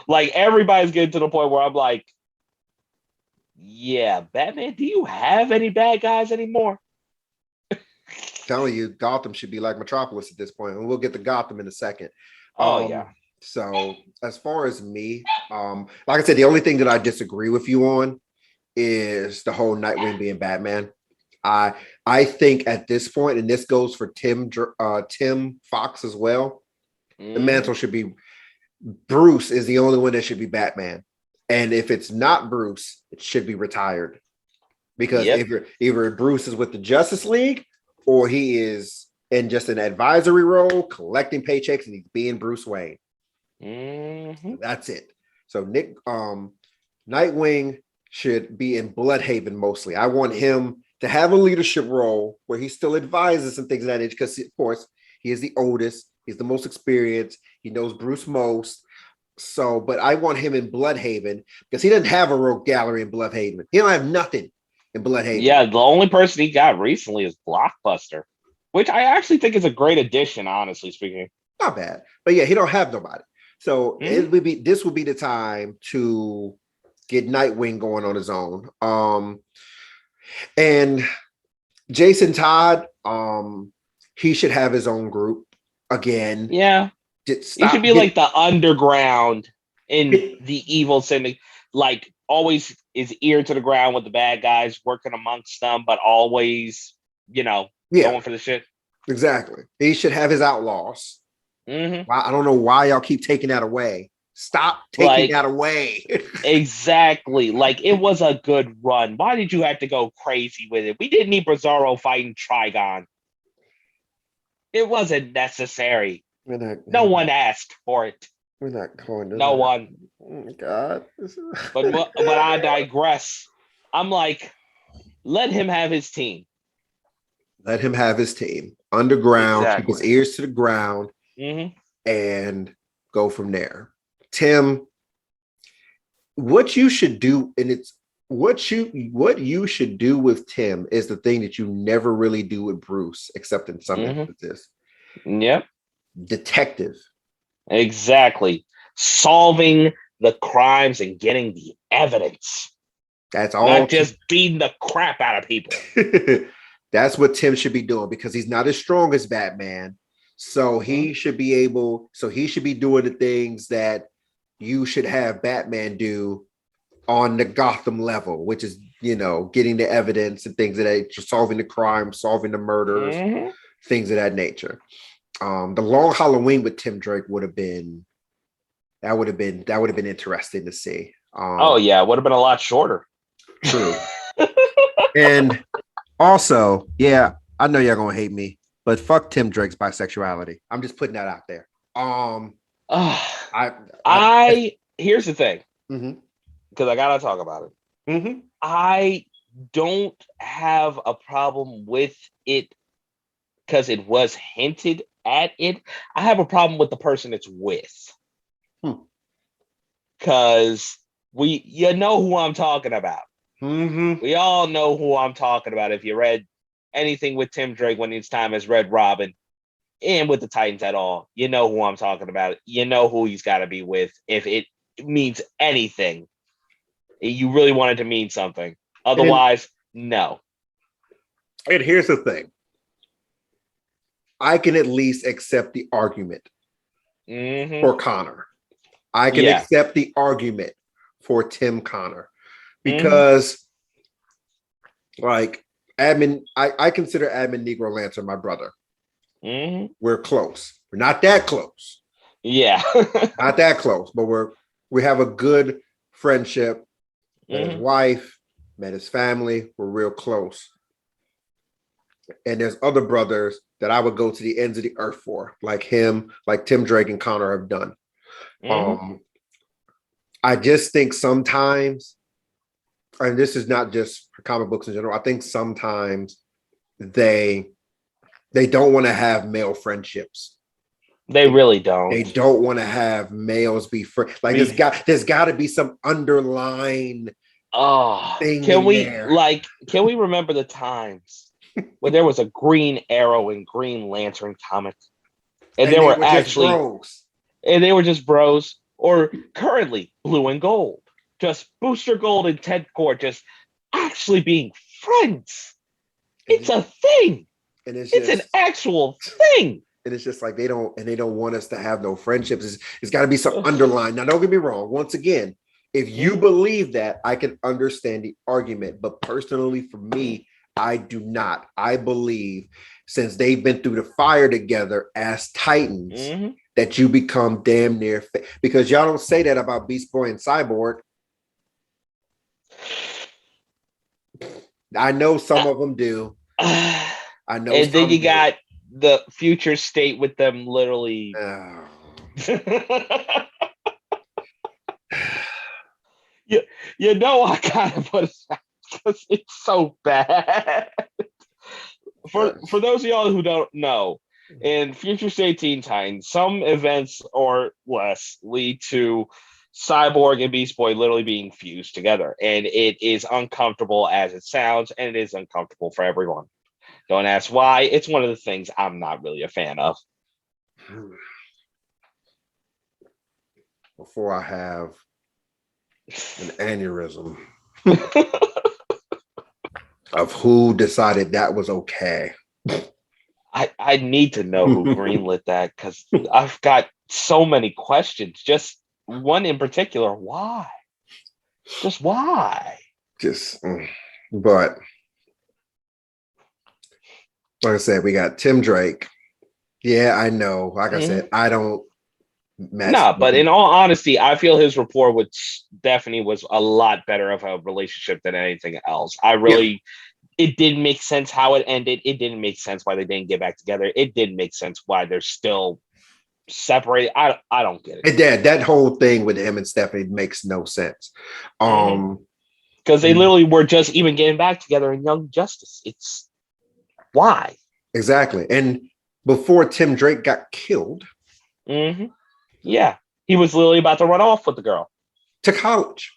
Like everybody's getting to the point where I'm like, yeah, Batman, do you have any bad guys anymore? Telling you, Gotham should be like Metropolis at this point, and we'll get to Gotham in a second. Yeah. So as far as me, like I said, the only thing that I disagree with you on is the whole Nightwing being Batman. I think at this point, and this goes for Tim Fox as well, the mantle should be Bruce is the only one that should be Batman. And if it's not Bruce, it should be retired. Because either Bruce is with the Justice League or he is in just an advisory role, collecting paychecks, and he's being Bruce Wayne. That's it. So Nightwing should be in Bloodhaven mostly. I want him to have a leadership role where he still advises and things of that age, because of course he is the oldest, he's the most experienced, he knows Bruce most. So, but I want him in Bloodhaven because he doesn't have a rogue gallery in Bloodhaven. He don't have nothing in Bloodhaven. Yeah, the only person he got recently is Blockbuster, which I actually think is a great addition, honestly speaking. Not bad, but yeah, he don't have nobody. So this would be the time to get Nightwing going on his own. And Jason Todd, he should have his own group again. Yeah. He should be like the underground in the evil syndicate, like always is ear to the ground with the bad guys, working amongst them, but always, going for the shit. Exactly. He should have his outlaws. I don't know why y'all keep taking that away. Stop taking that away. Exactly. Like, it was a good run. Why did you have to go crazy with it? We didn't need Bizarro fighting Trigon. It wasn't necessary. No one asked for it. We're not going to. No one. Oh my God. But I digress. I'm like, let him have his team. Let him have his team. Underground, keep his ears to the ground, and go from there. Tim, what you should do, and it's what you should do with Tim is the thing that you never really do with Bruce, except in some instances. Yep. Detective. Exactly. Solving the crimes and getting the evidence. That's all. Not just beating the crap out of people. That's what Tim should be doing because he's not as strong as Batman. So he should be able, so he should be doing the things that you should have Batman do on the Gotham level, which is, you know, getting the evidence and things of that, solving the crime, solving the murders, things of that nature. The Long Halloween with Tim Drake would have been interesting to see. Oh yeah, it would have been a lot shorter. True. And also, yeah, I know y'all gonna hate me, but fuck Tim Drake's bisexuality. I'm just putting that out there. Here's the thing, because I gotta talk about it. I don't have a problem with it because it was hinted at it. I have a problem with the person it's with. Because you know who I'm talking about. We all know who I'm talking about. If you read anything with Tim Drake when it's time as Red Robin and with the Titans at all, you know who I'm talking about. You know who he's got to be with if it means anything. You really want it to mean something. Otherwise, no. And here's the thing. I can at least accept the argument for Connor. I can accept the argument for Tim Connor because, like, Admin, I consider Admin Negro Lantern my brother. We're close. We're not that close. Yeah, not that close, but we have a good friendship. Met his wife, met his family. We're real close. And there's other brothers that I would go to the ends of the earth for, like him, like Tim Drake and Connor have done. I just think sometimes, and this is not just for comic books in general, I think sometimes they don't want to have male friendships. They really don't. They don't want to have males be friends. Like there's got to be some underlying thing. Can we remember the times when there was a Green Arrow and Green Lantern comic, and they were actually bros. And they were just bros, or currently Blue and Gold, just Booster Gold and Ted Core just actually being friends. It's a thing. And it's an actual thing. And it's just like they don't want us to have no friendships. It's got to be some underlying. Now, don't get me wrong. Once again, if you believe that, I can understand the argument. But personally, for me, I do not. I believe since they've been through the fire together as Titans, that you become damn near because y'all don't say that about Beast Boy and Cyborg. I know some of them do. I know. And then you got the future state with them literally. Oh. you know I kind of put it because it's so bad. For those of y'all who don't know, in Future State Teen Titans, some events or less lead to Cyborg and Beast Boy literally being fused together, and it is uncomfortable as it sounds, and it is uncomfortable for everyone. Don't ask why. It's one of the things I'm not really a fan of. Before I have an aneurysm of who decided that was okay. I need to know who greenlit that because I've got so many questions. Just one in particular. Why? Just why? But like I said, we got Tim Drake. Yeah, I know. Like I said, I don't match. But in all honesty, I feel his rapport with Stephanie was a lot better of a relationship than anything else. It didn't make sense how it ended. It didn't make sense why they didn't get back together. It didn't make sense why they're still separated. I don't get it. That whole thing with him and Stephanie makes no sense. Because they literally were just even getting back together in Young Justice. It's why? Exactly. And before Tim Drake got killed. Yeah. He was literally about to run off with the girl. To college.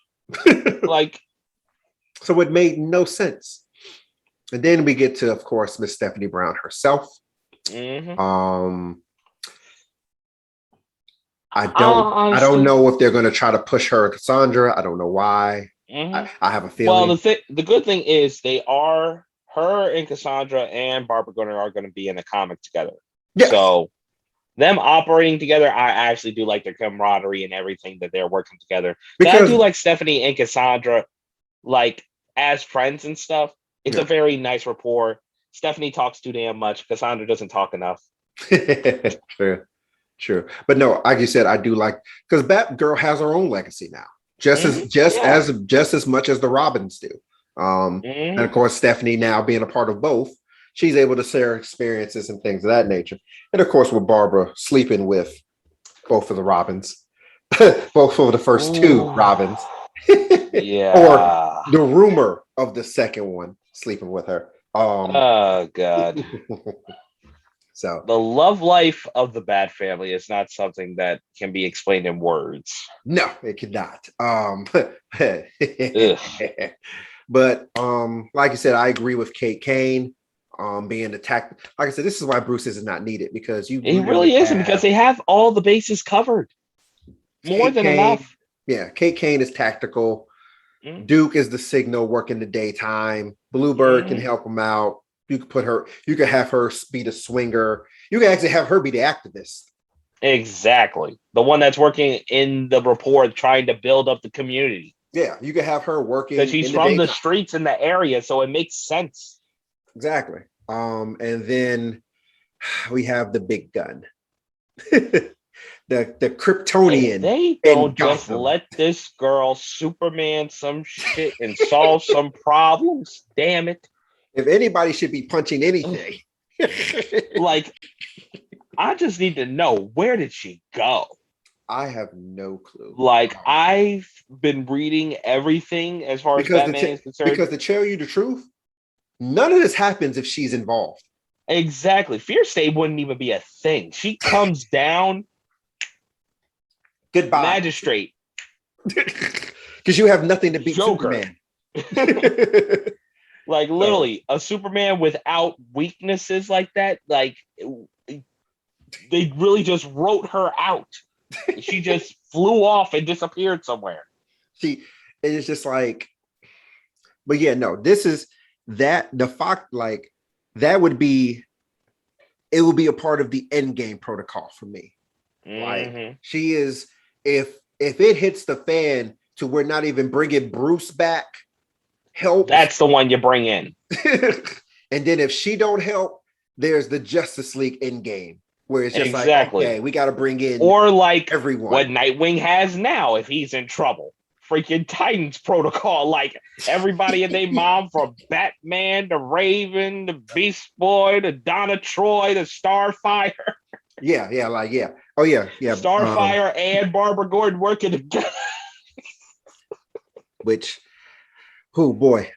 So it made no sense. And then we get to, of course, Miss Stephanie Brown herself. I I don't know if they're going to try to push her, Cassandra. I don't know why. I have a Well, feeling. the good thing is her and Cassandra and Barbara Gordon are going to be in a comic together. Yes, So them operating together, I actually do like their camaraderie and everything that they're working together. So I because do like Stephanie and Cassandra, like as friends and stuff. It's a yeah. very nice rapport. Stephanie talks too damn much. Cassandra doesn't talk enough. True, true. But no, like you said, I do like because Batgirl has her own legacy now, Yeah. just as much as the Robins do. And of course, Stephanie now being a part of both, she's able to share experiences and things of that nature. And of course, with Barbara sleeping with both of the Robins, both of the first two Ooh. Robins, or Yeah. the rumor of the second one sleeping with her. Oh God. So The love life of the BatFamily is not something that can be explained in words. no, it could not. Ugh. But like I said, I agree with Kate Kane being attacked. Like I said, this is why Bruce is not needed because you It literally really isn't because have they have all the bases covered. More Kate than Kane. enough. Yeah, Kate Kane is tactical. Mm-hmm. Duke is the signal working the daytime. Bluebird can Mm-hmm. help him out. You could put her, you could have her be the swinger. You can actually have her be the activist. Exactly. The one that's working in the report trying to build up the community. Yeah, you could have her Because working she's in the from the daytime. streets in the area, so it makes sense. Exactly. And then we have the big gun. the If Kryptonian they in don't just Gotham. let this girl Superman some shit and solve some problems, damn it. If anybody should be punching anything. Like, I just need to know, where did she go? I have no clue. Like, I've been reading everything as far as Batman is concerned. Because to tell you the truth, none of this happens if she's involved. Exactly. Fear State wouldn't even be a thing. She comes down, Goodbye. magistrate, Because you have nothing to beat Joker. Superman. Like, literally, a Superman without weaknesses like that, like, they really just wrote her out. She just flew off and disappeared somewhere. See, it is just like, but yeah, no, this is that the fact like that would be it would be a part of the end game protocol for me. Like she is, if it hits the fan to we're not even bringing Bruce back, help. That's the one you bring in. And then if she don't help, there's the Justice League end game where it's just like, okay, we got to bring in or like everyone. What Nightwing has now if he's in trouble. Freaking Titans protocol, like everybody and their mom, from Batman to Raven to Beast Boy to Donna Troy to Starfire. Yeah, oh yeah. Starfire and Barbara Gordon working together. Which, oh boy.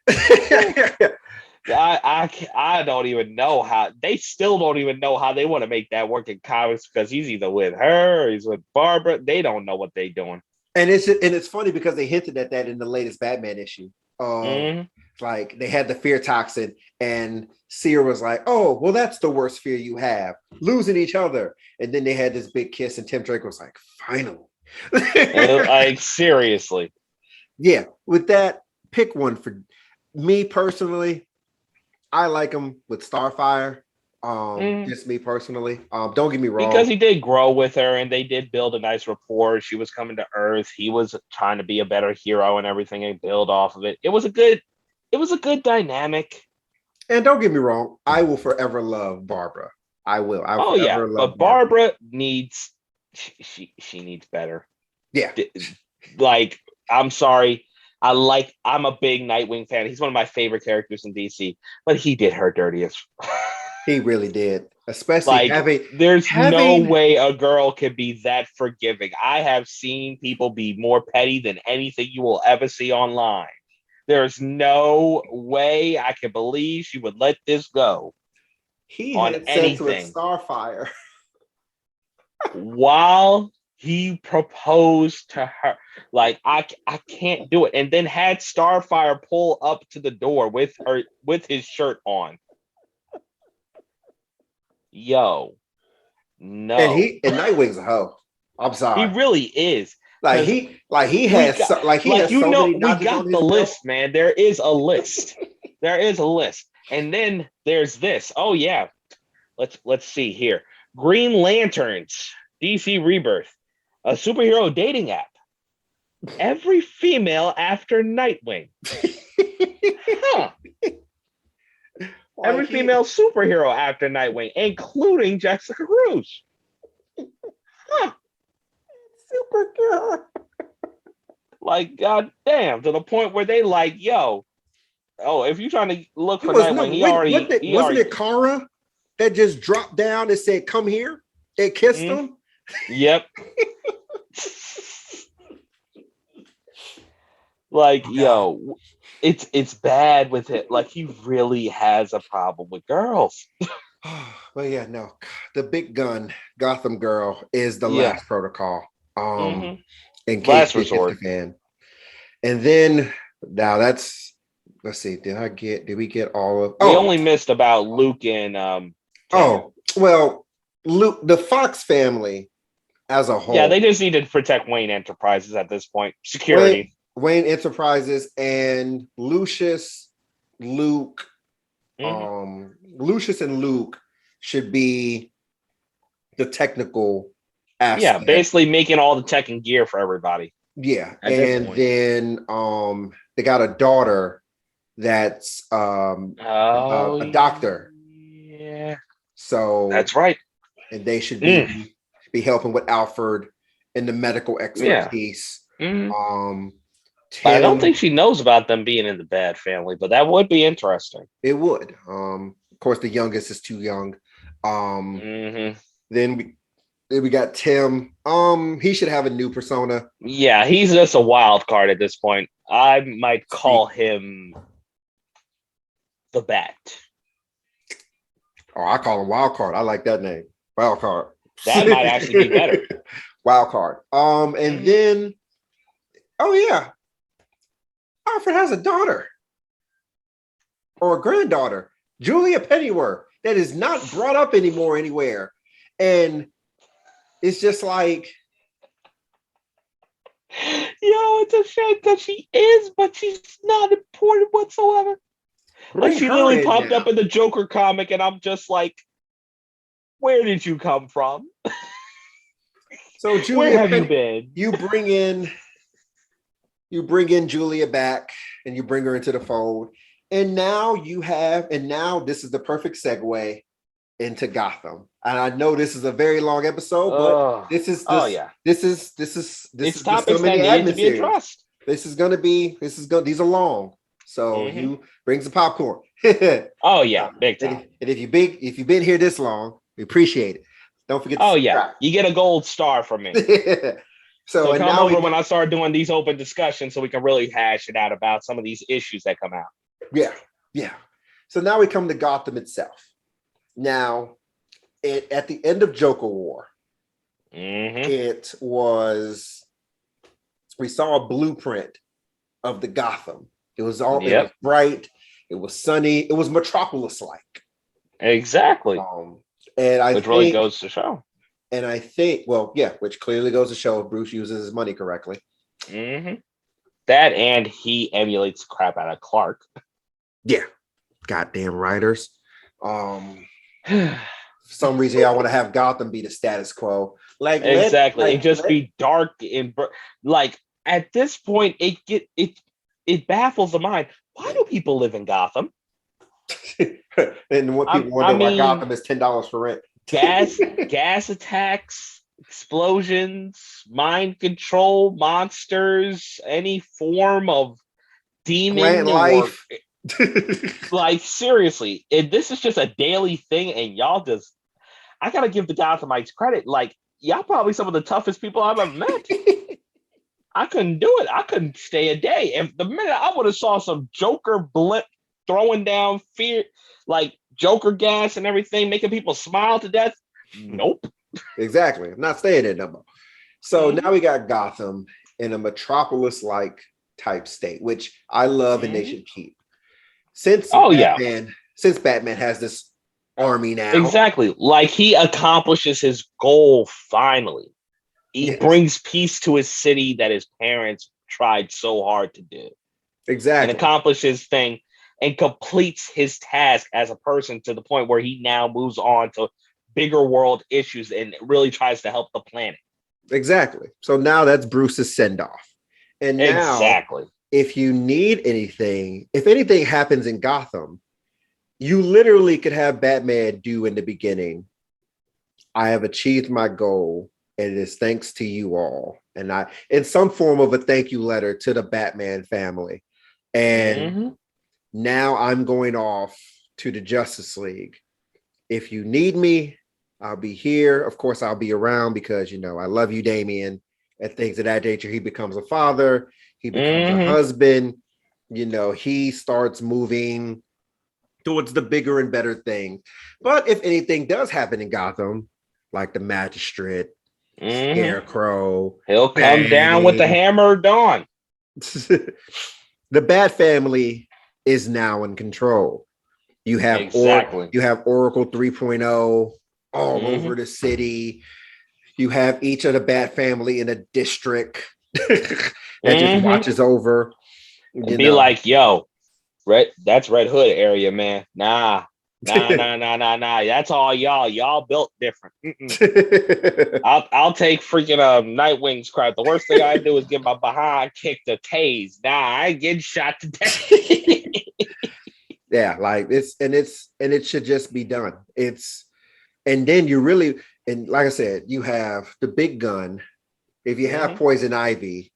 I don't even know how they still don't even know how they want to make that work in comics, because he's either with her or he's with Barbara. They don't know what they're doing. And it's funny because they hinted at that in the latest Batman issue. Like they had the fear toxin, and Seer was like, "Oh, well, that's the worst fear you have, losing each other." And then they had this big kiss, and Tim Drake was like, "Finally." Like, seriously. Yeah, with that, pick one for me personally. I like him with Starfire. Just me personally. Don't get me wrong. Because he did grow with her and they did build a nice rapport. She was coming to Earth. He was trying to be a better hero and everything and build off of it. It was a good dynamic. And don't get me wrong, I will forever love Barbara. I will. Forever love but Barbara needs she needs better. Yeah. Like, I'm sorry. I'm a big Nightwing fan. He's one of my favorite characters in DC, but he did her dirtiest. He really did. Especially like, there's no way a girl can be that forgiving. I have seen people be more petty than anything you will ever see online. There's no way I can believe she would let this go. He on had anything sex with Starfire while he proposed to her. Like, I can't do it. And then had Starfire pull up to the door with his shirt on. Yo, no. And Nightwing's a hoe. I'm He sorry. really is. Like he has so many We notches on got the his belt. list, man. There is a list. There is a list. And then there's this. Oh yeah. Let's see here. Green Lanterns, DC Rebirth, a superhero dating app. Every female after Nightwing. Huh. Every female superhero after Nightwing, including Jessica Cruz. Huh. Supergirl. Like, goddamn, to the point where they like, yo, oh, if you're trying to look for Nightwing, wasn't it Kara that just dropped down and said, "Come here"? It kissed him. Yep. Like, yo, it's bad with it. Like, he really has a problem with girls. Well, yeah, no. The big gun, Gotham Girl, is the last protocol. In case last resort. The fan. And then now let's see. Did we get all of? We only missed about Luke and well, Luke, the Fox family as a whole. Yeah, they just need to protect Wayne Enterprises at this point. Security. Wayne Enterprises and Lucius, Luke, Lucius and Luke should be the technical aspect. Yeah, basically making all the tech and gear for everybody. Yeah, and then they got a daughter that's a doctor. Yeah, so that's right. And they should be helping with Alfred in the medical expertise. I don't think she knows about them being in the BatFamily, but that would be interesting. It would. Of course, the youngest is too young. Then we got Tim. He should have a new persona. Yeah, he's just a wild card at this point. I might call him the Bat. Oh, I call him Wild Card. I like that name. Wild Card. That might actually be better. Wild Card. And then, Alfred has a daughter or a granddaughter, Julia Pennyworth, that is not brought up anymore anywhere. And it's just like, it's a shame that she is, but she's not important whatsoever. Like, she literally popped up in the Joker comic, and I'm just like, where did you come from? So Julia, where have you been? You bring in Julia back, and you bring her into the fold, and now this is the perfect segue into Gotham. And I know this is a very long episode, but this is topics that need to be addressed. These are long. So you bring some popcorn. Big time. And if you've been here this long, we appreciate it. Don't forget to subscribe. You get a gold star from me. So come over when I start doing these open discussions so we can really hash it out about some of these issues that come out. Yeah. So now we come to Gotham itself. Now, at the end of Joker War, we saw a blueprint of the Gotham. It was it was bright, it was sunny, it was Metropolis-like. Exactly. Which really goes to show. And I think, which clearly goes to show if Bruce uses his money correctly. That, and he emulates the crap out of Clark. Yeah. Goddamn writers. For some reason, I want to have Gotham be the status quo. Like, exactly. Be dark and like at this point, it baffles the mind. Why do people live in Gotham? And what people wonder why Gotham is $10 for rent. gas attacks, explosions, mind control, monsters, any form of demon life. Like, seriously, this is just a daily thing, and y'all just, I gotta give the Gothamites credit. Like, y'all probably some of the toughest people I've ever met. I couldn't do it. I couldn't stay a day. If the minute I would have saw some Joker blimp throwing down fear, like Joker gas and everything, making people smile to death. Nope. Exactly. I'm not staying there no more. So now we got Gotham in a Metropolis-like type state, which I love and they should keep. Since Batman has this army now. Exactly. Like, he accomplishes his goal finally. He Yes, brings peace to his city that his parents tried so hard to do, and exactly. accomplishes his thing and completes his task as a person to the point where he now moves on to bigger world issues and really tries to help the planet. Exactly. So now that's Bruce's send off. And now, Exactly. if you need anything, if anything happens in Gotham, you literally could have Batman do in the beginning, I have achieved my goal, and it is thanks to you all. And I, in some form of a thank you letter to the Batman family. And Mm-hmm. now I'm going off to the Justice League. If you need me, I'll be here. Of course, I'll be around because, I love you, Damian, and things of that nature. He becomes a father, he becomes a Mm-hmm. husband, he starts moving towards the bigger and better thing. But if anything does happen in Gotham, like the Magistrate, Mm-hmm. Scarecrow, He'll come down with the Bane, hammer of dawn. the Bat Family is now in control. You have Exactly. Oracle 3.0 all Mm-hmm. over the city. You have each of the Bat Family in a district that just Mm-hmm. watches over, And be like, yo, that's Red Hood area, man. Nah. Nah. That's all y'all. Y'all built different. Mm-mm. I'll take freaking Nightwing's crap. The worst thing I do is get my behind kicked or tased. Nah, I ain't getting shot to death. Yeah, like it should just be done. And then you really, and like I said, you have the big gun. If you have Mm-hmm. Poison Ivy,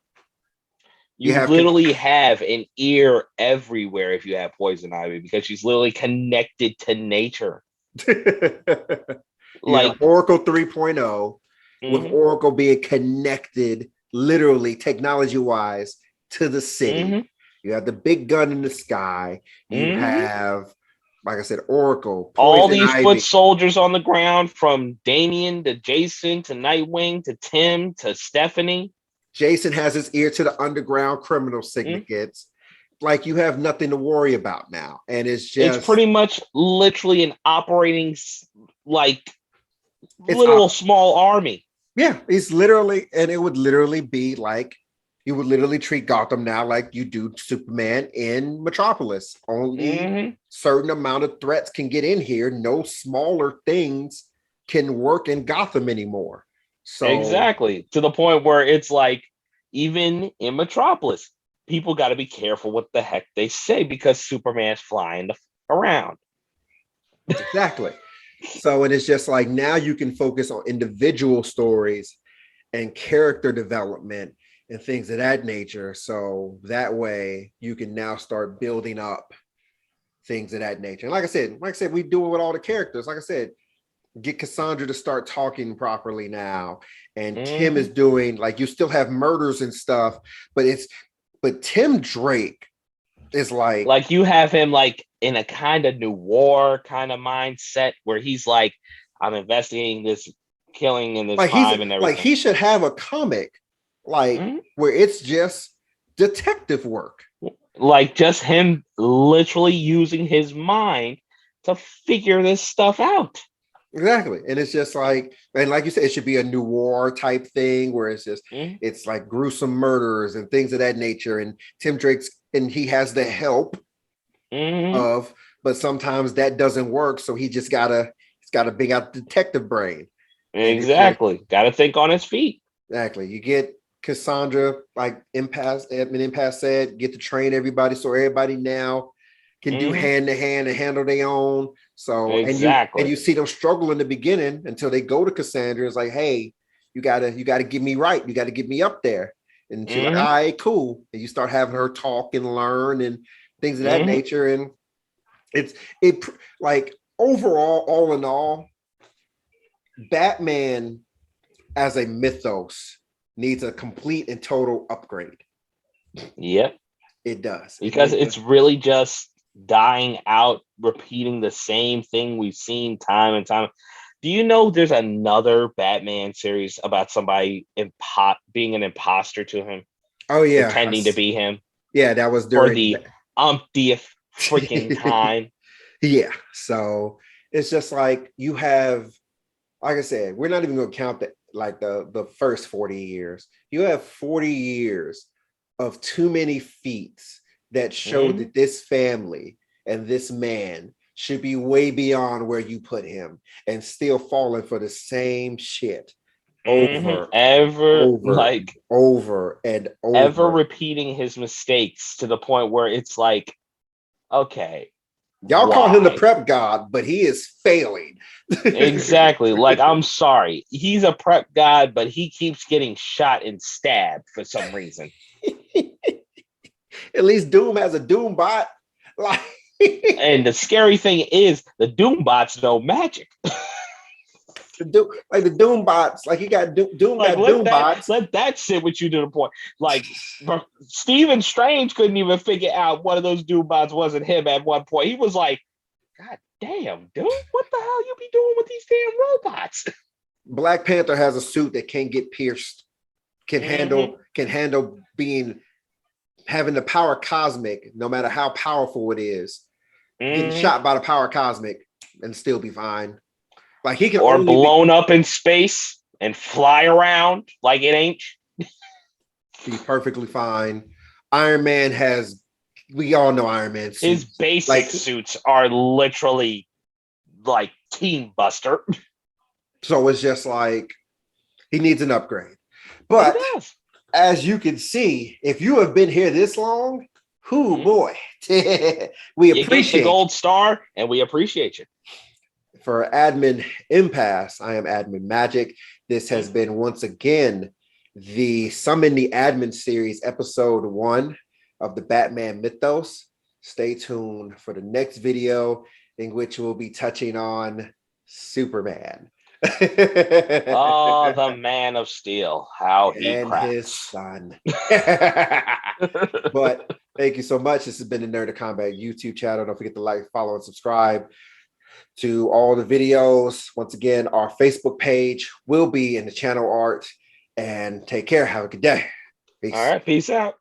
you You have literally have an ear everywhere if you have Poison Ivy because she's literally connected to nature. you have Like, Oracle 3.0 with mm-hmm, Oracle being connected literally technology wise to the city. mm-hmm, You have the big gun in the sky. You mm-hmm. have, like I said, Oracle, All Poison these foot Ivy. soldiers on the ground from Damien to Jason to Nightwing to Tim to Stephanie. Jason has his ear to the underground criminal Mm-hmm. syndicates. Like you have nothing to worry about now. And it's It's just, pretty much literally an operating like it's little small army. yeah, it's literally, and it would literally be like you would literally treat Gotham now like you do Superman in Metropolis. Only Mm-hmm. certain amount of threats can get in here. No smaller things can work in Gotham anymore. So Exactly. To the point where it's like, even in Metropolis, people got to be careful what the heck they say because Superman's flying around. exactly. So and it's just like now you can focus on individual stories and character development and things of that nature. So that way you can now start building up things of that nature. And like I said, we do it with all the characters. Like I said, get Cassandra to start talking properly now. And Tim is Mm-hmm. doing like you still have murders and stuff, but Tim Drake is like Like you have him like in a kind of noir kind of mindset where he's like, I'm investigating this killing and this he's crime and like everything. he should have a comic like Mm-hmm. where it's just detective work. Like just him literally using his mind to figure this stuff out. Exactly. And it's just like, and like you said, it should be a noir type thing where Mm-hmm. it's like gruesome murders and things of that nature. And Tim Drake's, and he has the help Mm-hmm. of, but sometimes that doesn't work. So he's gotta bring out the detective brain. And it's just, Exactly. Got to think on his feet. exactly. You get Cassandra, like Impasse said, get to train everybody. So everybody now can do Mm-hmm. hand to hand and handle their own. So and Exactly. you see them struggle in the beginning until they go to Cassandra. It's like, hey, you gotta get me right. You gotta get me up there. And she's like, all Mm-hmm. right, cool. And you start having her talk and learn and things of that Mm-hmm. nature. And it's it like overall, all in all, Batman as a mythos needs a complete and total upgrade. Yep. It does. It Because needs it's really just dying out, repeating the same thing we've seen time and time. Do you know there's another Batman series about somebody being an imposter to him, oh yeah. pretending to be him Yeah, that was for during the umptieth freaking time? yeah. So it's just like you have, like I said, we're not even going to count like the first 40 years. You have 40 years of too many feats that show that this family and this man should be way beyond where you put him and still falling for the same shit over over and ever over, repeating his mistakes to the point where it's like, okay, y'all call him the prep god, but he is failing. Exactly. Like, I'm sorry, he's a prep god, but he keeps getting shot and stabbed for some reason. At least Doom has a Doom bot. Like, and the scary thing is the Doom bots know magic. the Doom bots, like he got Doom like, got Doom bots. Let that sit with you to the point. Like, Stephen Strange couldn't even figure out one of those Doom bots wasn't him at one point. He was like, God damn, dude, what the hell you be doing with these damn robots? Black Panther has a suit that can't get pierced, can handle having the power cosmic, no matter how powerful it is, getting shot by the power cosmic and still be fine. Like, he can or blown up in space and fly around like it ain't. Be perfectly fine. Iron Man we all know Iron Man suits. His basic suits are literally like Team Buster. So it's just like he needs an upgrade. But as you can see, if you have been here this long, boy, we appreciate the gold star, and we appreciate you. For Admin Impasse, I am Admin Magic. This has been once again the Summon the Admin series, episode 1 of the Batman Mythos. Stay tuned for the next video, in which we'll be touching on Superman. The Man of Steel, how he and cracks. His son. But thank you so much. This has been the Nerd of Combat YouTube channel. Don't forget to like, follow, and subscribe to all the videos. Once again, our Facebook page will be in the channel art. And take care. Have a good day. Peace. All right, peace out.